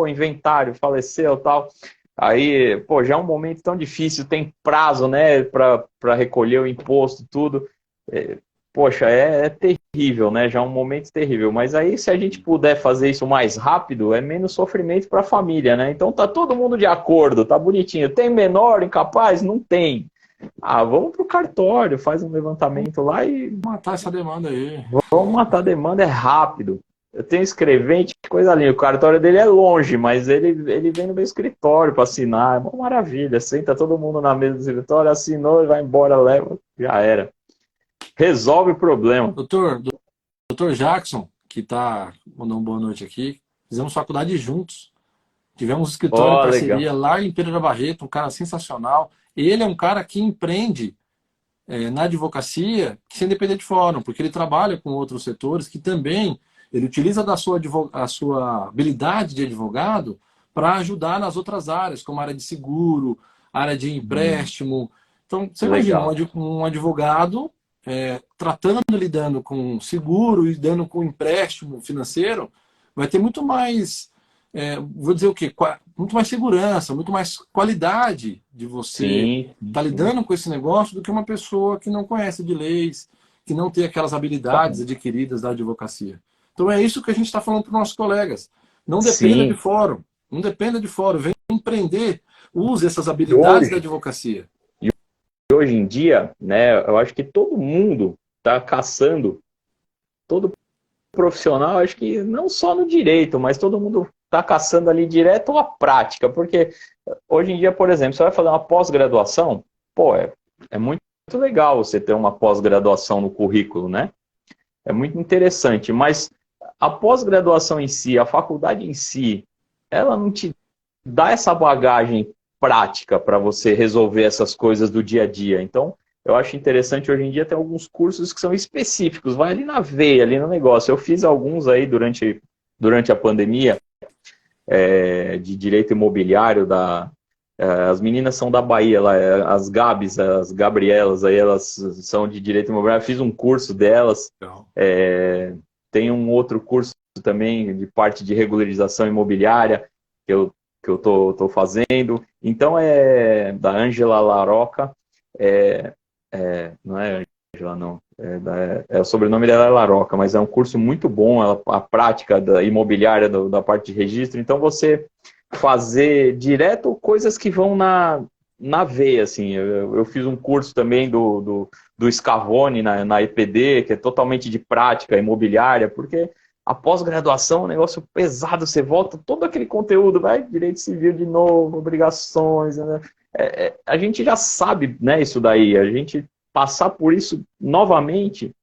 inventário, faleceu e tal. Aí, já é um momento tão difícil, tem prazo, né, para recolher o imposto, tudo. Poxa, é terrível, né? Já é um momento terrível. Mas aí, se a gente puder fazer isso mais rápido, é menos sofrimento para a família, né? Então tá todo mundo de acordo, tá bonitinho. Tem menor incapaz? Não tem. Vamos pro cartório, faz um levantamento lá e
matar essa demanda aí.
Vamos matar a demanda, é rápido. Eu tenho escrevente, que coisa linda. O cartório dele é longe, mas ele vem no meu escritório para assinar. É uma maravilha. Senta todo mundo na mesa do escritório, assinou, vai embora, leva, já era. resolve o problema.
Doutor Jackson, que tá mandando uma boa noite aqui, fizemos faculdade juntos. Tivemos um escritório em
Ó, legal.
parceria lá em Pereira Barreto, um cara sensacional. Ele é um cara que empreende na advocacia sem depender de fórum, porque ele trabalha com outros setores que também ele utiliza a sua habilidade de advogado para ajudar nas outras áreas, como a área de seguro, área de empréstimo. Então, você imagina,
Legal.
um advogado tratando, lidando com seguro e lidando com empréstimo financeiro, vai ter muito mais, vou dizer o quê? Muito mais segurança, muito mais qualidade de você
Sim,
estar
sim.
lidando com esse negócio do que uma pessoa que não conhece de leis, que não tem aquelas habilidades adquiridas da advocacia. Então é isso que a gente está falando para os nossos colegas. Não dependa de
Sim.
fórum, não dependa de fórum, venha empreender, use essas
E
habilidades da
hoje,
advocacia.
hoje em dia, né, eu acho que todo mundo está caçando, todo profissional, acho que não só no direito, mas todo mundo está caçando ali direto a prática, porque hoje em dia, por exemplo, você vai fazer uma pós-graduação, pô, é muito legal você ter uma pós-graduação no currículo, né? É muito interessante, mas a pós-graduação em si, a faculdade em si, ela não te dá essa bagagem prática para você resolver essas coisas do dia a dia. Então, eu acho interessante hoje em dia ter alguns cursos que são específicos, vai ali na veia, ali no negócio. Eu fiz alguns aí durante a pandemia, de direito imobiliário as meninas são da Bahia, lá, as Gabs, as Gabrielas, aí elas são de direito imobiliário. Eu fiz um curso delas.
Legal.
Tem um outro curso também de parte de regularização imobiliária que eu tô fazendo. Então é da Ângela Laroca, não é Ângela, não. O sobrenome dela é Laroca, mas é um curso muito bom, a prática da imobiliária, da parte de registro. Então você fazer direto coisas que vão na veia, assim. Eu fiz um curso também do Scavone na EPD, que é totalmente de prática imobiliária, porque a pós-graduação é um negócio pesado, você volta todo aquele conteúdo, vai direito civil de novo, obrigações, né? A gente já sabe, né, isso daí, a gente passar por isso novamente,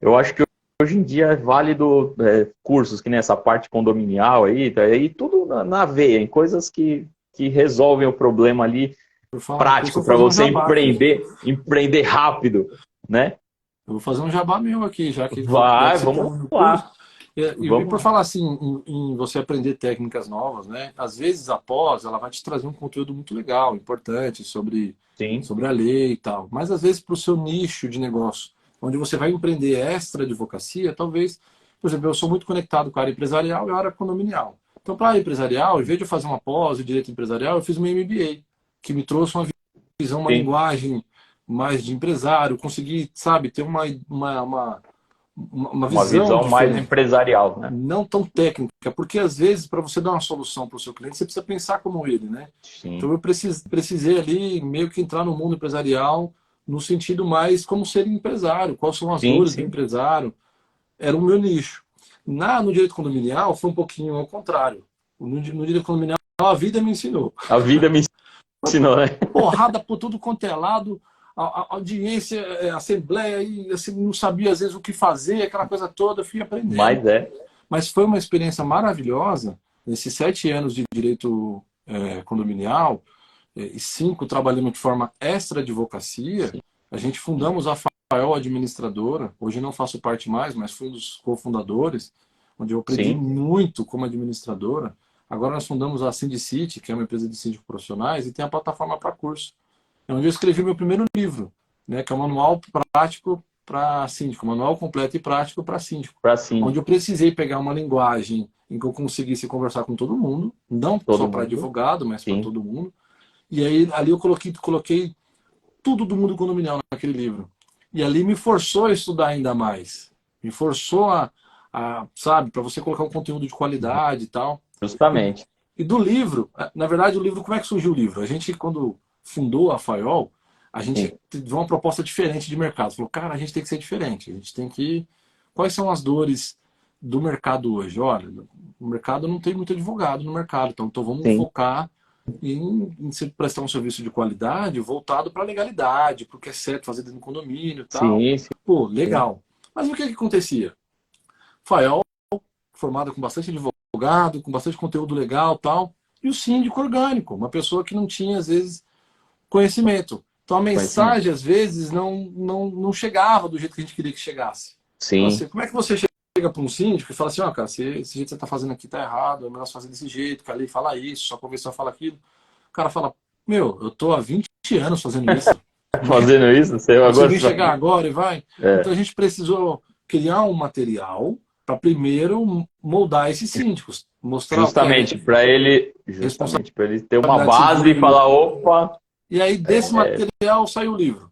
eu acho que hoje em dia é válido cursos que nessa parte condominial aí, tá, aí tudo na veia, em coisas que resolvem o problema ali
Por falar em curso,
prático
eu vou
para
fazer um
você
jabá aqui.
empreender rápido, né?
Eu vou fazer um jabá meu aqui, já
Vai,
que você
vamos
falou no curso.
lá,
E
vamos
por
lá.
falar assim, em você aprender técnicas novas, né? Às vezes após, ela vai te trazer um conteúdo muito legal, importante
Sim,
sobre a lei e tal. Mas às vezes para o seu nicho de negócio, onde você vai empreender extra advocacia, talvez, por exemplo, eu sou muito conectado com a área empresarial e a área condominial. Então, para a área empresarial, em vez de eu fazer uma pós em direito empresarial, eu fiz uma MBA, que me trouxe uma visão, uma
sim.
linguagem mais de empresário, consegui, sabe, ter uma
Uma
visão
visão mais
diferente,
empresarial, né?
não tão técnica, porque às vezes para você dar uma solução para o seu cliente, você precisa pensar como ele, né? Então
Sim,
eu precisei ali meio que entrar no mundo empresarial no sentido mais como ser empresário, quais são as
sim,
dores do
sim.
empresário, era o meu nicho. No direito condominial foi um pouquinho ao contrário. No direito condominial a vida me ensinou.
A vida me ensinou, né?
Porrada por tudo quanto é lado, a audiência, assembleia, e assim, não sabia às vezes o que fazer, aquela coisa toda, fui aprendendo.
Mas é,
Mas foi uma experiência maravilhosa, nesses 7 anos de direito condominial, e 5 trabalhando de forma extra advocacia,
sim,
a gente fundamos a Fael Administradora, hoje não faço parte mais, mas fui um dos cofundadores, onde eu aprendi
sim,
muito como administradora. Agora nós fundamos a Syndicity, que é uma empresa de síndicos profissionais, e tem a plataforma para curso. É onde eu escrevi meu primeiro livro, né, que é o Manual Prático para Síndico, Manual Completo e Prático para Síndico,
pra cima.
onde eu precisei pegar uma linguagem em que eu conseguisse conversar com todo mundo, não só
Todo
para
mundo,
advogado, mas para
sim.
todo mundo. E aí ali eu coloquei tudo do mundo condominial naquele livro. E ali me forçou a estudar ainda mais. Me forçou sabe, para você colocar um conteúdo de qualidade e tal. E,
Justamente.
e do livro, na verdade, o livro, como é que surgiu o livro? A gente, quando fundou a Faiol, a gente
Sim,
teve uma proposta diferente de mercado. Falou, cara, a gente tem que ser diferente. A gente tem que. Quais são as dores do mercado hoje? Olha, o mercado não tem muito advogado no mercado, então vamos
sim.
focar em se prestar um serviço de qualidade voltado para a legalidade, para o que é certo fazer dentro do condomínio e tal.
Sim,
Pô,
sim.
legal. Mas o que acontecia? FAIOL, formado com bastante advogado, com bastante conteúdo legal e tal, e o síndico orgânico, uma pessoa que não tinha, às vezes, conhecimento. Então a
Conhecimento.
mensagem, às vezes, não chegava do jeito que a gente queria que chegasse. Então,
Sim.
assim, como é que você chega para um síndico e fala assim, ó, cara, esse jeito que você está fazendo aqui está errado, é melhor você fazer desse jeito, que a lei fala isso, sua convenção fala aquilo. O cara fala, meu, eu tô há 20 anos fazendo isso.
Fazendo isso, você
Você
agora
vem chegar
está.
agora e vai. Então
É,
a gente precisou criar um material para primeiro moldar esses síndicos, mostrar o que é
justamente para ele ter uma
responsabilidade
base e
civil.
falar, opa,
E aí desse material saiu o livro.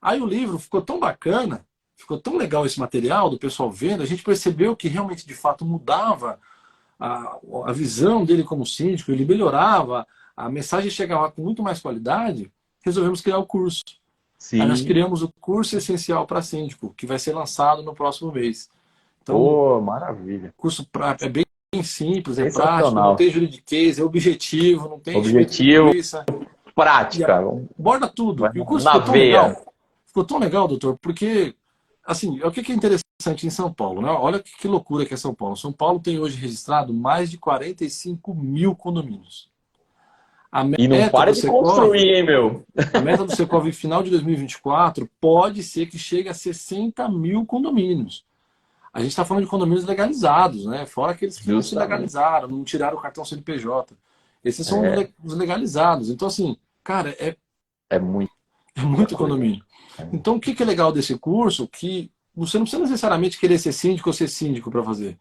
Aí o livro ficou tão bacana, ficou tão legal esse material do pessoal vendo, a gente percebeu que realmente de fato mudava a visão dele como síndico, ele melhorava, a mensagem chegava com muito mais qualidade, resolvemos criar o curso. Aí nós
sim,
criamos o curso essencial para síndico, que vai ser lançado no próximo mês. Então,
pô, maravilha.
o curso é bem simples, é prático, não
Sensacional.
tem juridiquês, é objetivo, não tem enchimento de
Objetivo,
linguiça, e
prática.
aborda tudo.
Vai
E o curso
na veia.
ficou tão legal, doutor, porque, assim, o que é interessante em São Paulo, né? Olha que loucura que é São Paulo. São Paulo tem hoje registrado mais de 45 mil condomínios. A
E não
meta
para
do
de
Secov
construir, hein, meu?
A meta do Secov final de 2024 pode ser que chegue a 60 mil condomínios. A gente está falando de condomínios legalizados, né? Fora aqueles que não se
Justamente.
legalizaram, não tiraram o cartão CNPJ. Esses são
É,
os legalizados. Então, assim, cara,
é muita
é muito
coisa.
condomínio. Então, o que é legal desse curso? Que você não precisa necessariamente querer ser síndico ou ser síndico para fazer.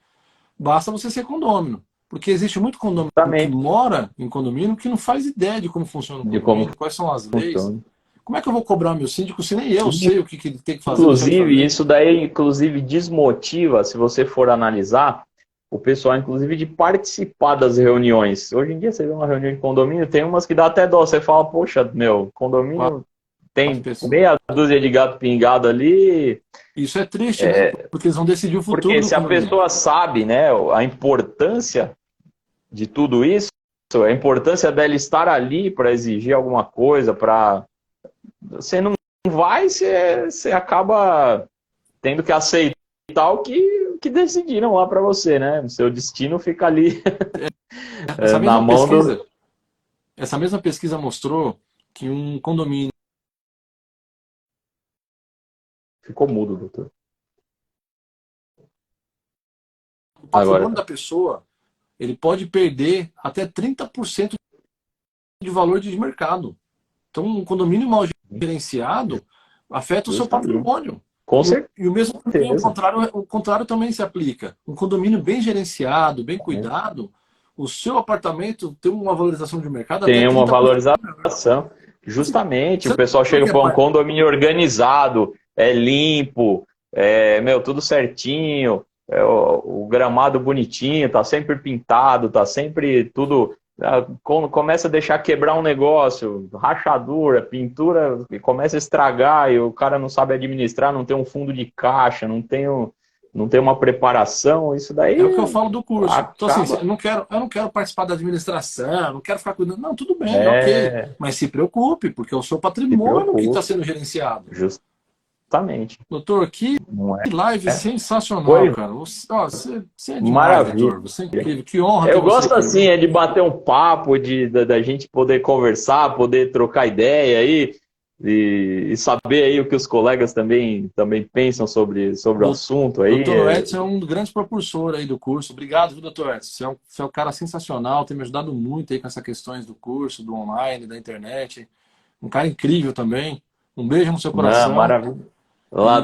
Basta você ser condômino. Porque existe muito condômino que
Justamente
mora em condomínio que não faz ideia de como funciona o
de como
condomínio, quais são as leis.
funciona.
Como é que eu vou cobrar o meu síndico se nem eu
E,
sei o que ele tem que fazer ou deixar de
inclusive,
fazer?
isso daí, inclusive, desmotiva, se você for analisar, o pessoal, inclusive, de participar das reuniões. Hoje em dia, você vê uma reunião de condomínio, tem umas que dá até dó. Você fala, poxa, meu, condomínio
Quatro
tem
pessoas.
meia dúzia de gato pingado ali.
Isso é triste, né? Porque eles vão decidir o futuro
Porque
do
se a
condomínio.
pessoa sabe, né, a importância de tudo isso, a importância dela estar ali para exigir alguma coisa, para você não vai, você acaba tendo que aceitar o que decidiram lá para você, né? O seu destino fica ali
Essa
na
mesma
mão do.
pesquisa, essa mesma pesquisa mostrou que um condomínio,
Ficou mudo, doutor.
o
Agora
patrimônio
tá.
da pessoa, ele pode perder até 30% de valor de mercado. Então, um condomínio mal gerenciado afeta o seu
Justamente.
patrimônio.
Com
E o mesmo também,
certeza.
o contrário também se aplica. Um condomínio bem gerenciado, bem cuidado, o seu apartamento tem uma valorização de mercado até
Tem uma
30% maior.
valorização.
Então, assim,
Justamente,
você
o pessoal
não
chega
quer
para um condomínio organizado, é limpo, meu, tudo certinho, o gramado bonitinho, tá sempre pintado, tá sempre tudo. Quando começa a deixar quebrar um negócio, rachadura, pintura, começa a estragar e o cara não sabe administrar, não tem um fundo de caixa, não tem uma preparação, isso
É
daí
o que eu falo do curso. Então, assim,
acaba.
eu não quero participar da administração, eu não quero ficar cuidando. Não, tudo bem, ok.
É,
Mas se preocupe, porque é o seu
se
patrimônio que está
preocupe,
sendo gerenciado.
justamente.
Doutor, que
Não é?
live sensacional,
Foi
cara. Você é demais,
maravilha.
doutor. Você é incrível. Que honra ter
Eu
você
gosto
aqui,
assim,
viu?
de bater um papo, da gente poder conversar, poder trocar ideia aí e saber aí o que os colegas também pensam sobre o assunto aí.
Doutor Edson é um dos grandes propulsores aí do curso. Obrigado, viu, doutor Edson? Você é um cara sensacional, tem me ajudado muito aí com essas questões do curso, do online, da internet. Um cara incrível também. Um beijo no seu
Não,
coração.
maravilha. Lá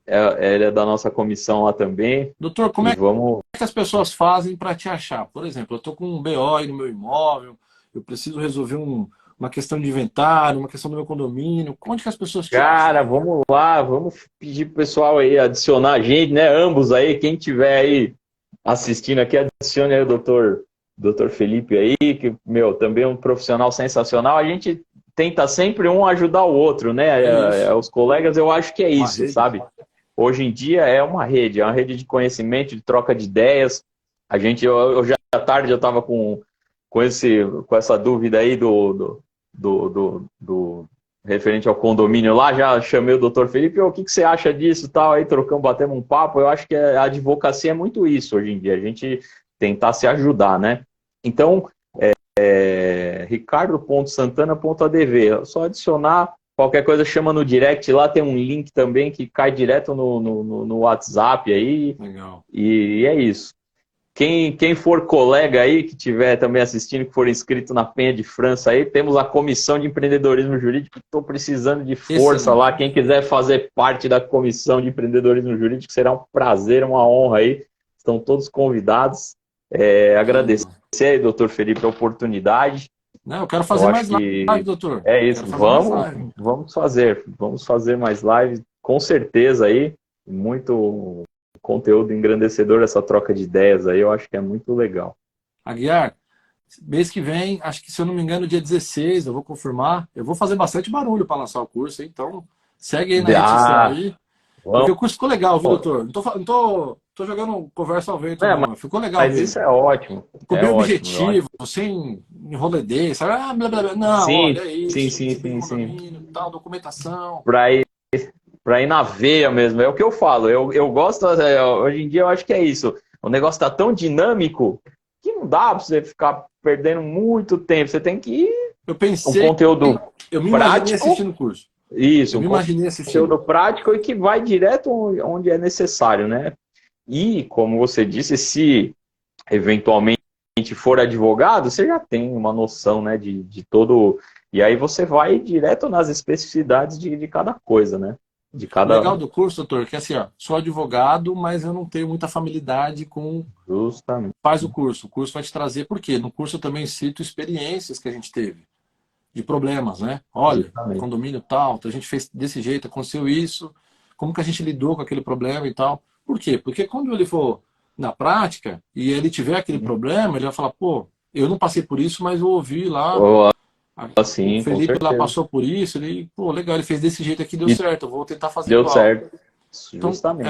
E,
ele é da nossa comissão lá também.
doutor, como
E
é
vamos.
que as pessoas fazem para te achar? Por exemplo, eu estou com um BO aí no meu imóvel, eu preciso resolver uma questão de inventário, uma questão do meu condomínio. Onde que as pessoas te acham?
Cara, vamos lá, vamos pedir pro pessoal aí adicionar a gente, né? Ambos aí, quem tiver aí assistindo aqui, adicione aí o doutor Felipe aí, que, meu, também é um profissional sensacional. A gente tenta sempre um ajudar o outro, né?
É isso.
Os colegas, eu acho que é
Uma
isso,
rede.
sabe? Hoje em dia é uma rede de conhecimento, de troca de ideias. Eu já à tarde eu estava com com essa dúvida aí do referente ao condomínio lá, já chamei o doutor Felipe, o que você acha disso, tal, aí trocamos, batemos um papo. Eu acho que a advocacia é muito isso hoje em dia, a gente tentar se ajudar, né? Então, ricardo.santana.adv, é só adicionar, qualquer coisa chama no direct, lá tem um link também que cai direto no WhatsApp aí.
Legal.
E é isso. Quem for colega aí, que estiver também assistindo, que for inscrito na Penha de França aí, temos a Comissão de Empreendedorismo Jurídico, estou precisando de força
Excelente.
lá. Quem quiser fazer parte da Comissão de Empreendedorismo Jurídico, será um prazer, uma honra aí. Estão todos convidados. Agradecer aí, doutor Felipe, a oportunidade.
Não, eu quero
Eu
fazer
acho
mais
que
live, doutor.
é isso.
Quero fazer mais live.
Vamos fazer mais lives, com certeza aí. Muito conteúdo engrandecedor, essa troca de ideias aí, eu acho que é muito legal.
Aguiar, mês que vem, acho que se eu não me engano, dia 16, eu vou confirmar. Eu vou fazer bastante barulho para lançar o curso, hein? Então segue aí na rede social aí. Porque
Vamos.
o curso ficou legal, viu, doutor? Não tô jogando conversa ao vento, não. Ficou legal
Mas
mesmo.
isso é ótimo.
Ficou
É
bem
ótimo,
objetivo, sem enroledez, sabe? Ah, blá, blá, blá. Não,
Sim,
olha é
sim,
isso,
sim,
tipo de
sim, sim.
condomínio, tal, documentação.
Para ir na veia mesmo, é o que eu falo. Eu gosto, hoje em dia eu acho que é isso. O negócio está tão dinâmico que não dá para você ficar perdendo muito tempo. Você tem que ir
Eu
um
pensei,
conteúdo
eu me imaginei
prático,
assistindo o curso.
isso,
Eu
um
me imaginei assistindo.
conteúdo prático e que vai direto onde é necessário, né? E, como você disse, se eventualmente for advogado, você já tem uma noção, né, de todo. E aí você vai direto nas especificidades de cada coisa, né? De
O legal
cada.
do curso, doutor, que assim, ó, sou advogado, mas eu não tenho muita familiaridade com
Justamente.
faz o curso. O curso vai te trazer, por quê? No curso eu também cito experiências que a gente teve, de problemas, né? Olha,
Justamente.
condomínio tal, a gente fez desse jeito, aconteceu isso, como que a gente lidou com aquele problema e tal. Por quê? Porque quando ele for na prática e ele tiver aquele problema, ele vai falar, pô, eu não passei por isso, mas eu ouvi lá,
Ou
o
assim, com
Felipe lá
certeza.
passou por isso, ele, pô, legal, ele fez desse jeito aqui, deu
E
certo, eu vou tentar fazer
deu
igual.
certo.
Então,
Justamente.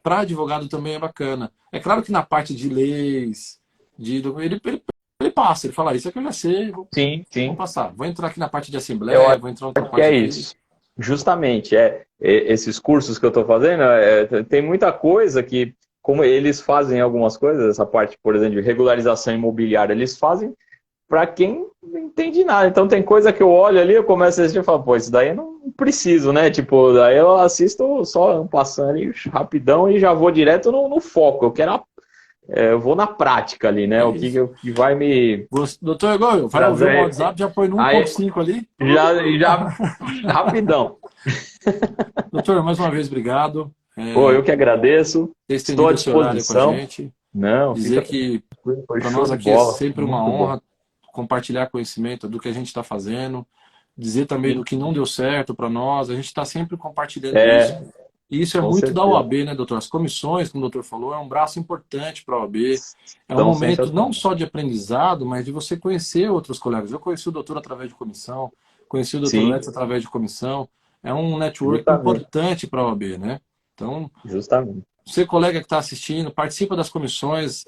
para advogado também é bacana. É claro que na parte de leis, ele passa, ele fala, isso aqui eu já sei,
Sim,
vou
sim.
passar. Vou entrar aqui na parte de
Eu
assembleia, vou entrar na
acho que
parte
é
aqui.
isso. Justamente, esses cursos que eu estou fazendo, tem muita coisa que, como eles fazem algumas coisas, essa parte, por exemplo, de regularização imobiliária, eles fazem para quem não entende nada. Então tem coisa que eu olho ali, eu começo a assistir e falo, pô, isso daí eu não preciso, né? Tipo, daí eu assisto só passando ali rapidão e já vou direto no foco. Eu vou na prática ali, né?
É
O
isso.
que vai me
Doutor Egóio, vai ouvir o meu
trazer.
WhatsApp, já põe no
Aí
1.5 ali.
já rapidão.
Doutor, mais uma vez, obrigado.
Pô, eu que agradeço.
Ter
Estou à
estendido o seu horário com a
disposição.
gente.
Não,
Dizer
fica
que
tranquilo, foi
para
show
nós
de
aqui é
bola.
sempre uma
Muito bom.
honra compartilhar conhecimento do que a gente está fazendo. Dizer também do
Sim.
que não deu certo para nós. A gente está sempre compartilhando isso.
É,
E isso é
com
muito da
certeza.
OAB, né, doutor? As comissões, como o doutor falou, é um braço importante para a OAB. É um
São
momento não
sensacionais.
só de aprendizado, mas de você conhecer outros colegas. Eu conheci o doutor através de comissão, conheci o doutor
Sim,
Edson através de comissão. É um network
justamente.
importante para a OAB, né? Então,
Justamente.
você, colega que está assistindo, participa das comissões.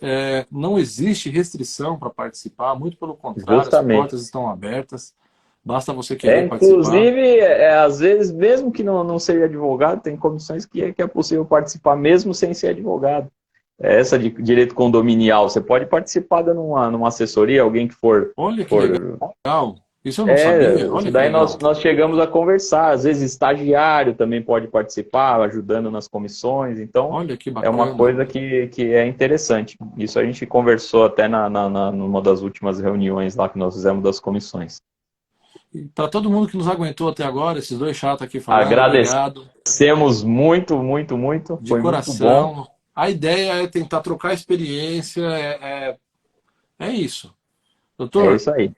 Não existe restrição para participar, muito pelo contrário, as
Justamente.
portas estão abertas. Basta você querer participar.
Inclusive, às vezes, mesmo que não seja advogado, tem comissões que é possível participar, mesmo sem ser advogado. Essa de direito condominial, você pode participar dando numa assessoria, alguém que for,
Olha que
for
legal. Isso eu não sabia. Olha
isso
que
daí
legal.
nós chegamos a conversar. Às vezes, estagiário também pode participar, ajudando nas comissões. Então,
Olha que
é uma
bacana.
coisa que é interessante. Isso a gente conversou até numa das últimas reuniões lá que nós fizemos das comissões.
Para todo mundo que nos aguentou até agora, esses dois chatos aqui falando, obrigado.
Agradecemos muito, muito, muito.
De
Foi muito bom.
coração. A ideia é tentar trocar experiência. É isso.
É
Doutor,
isso aí.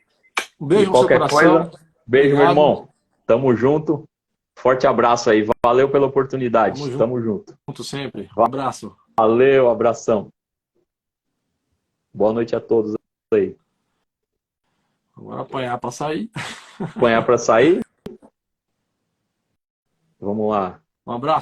um
E
beijo no seu
qualquer
coração.
coisa, beijo, meu
Obrigado.
irmão. Tamo junto. Forte abraço aí. Valeu pela oportunidade.
Tamo
Tamo junto.
junto sempre. Um abraço.
Valeu, abração. Boa noite a todos aí.
Agora apanhar para sair.
Apanhar para sair? Vamos lá.
Um abraço.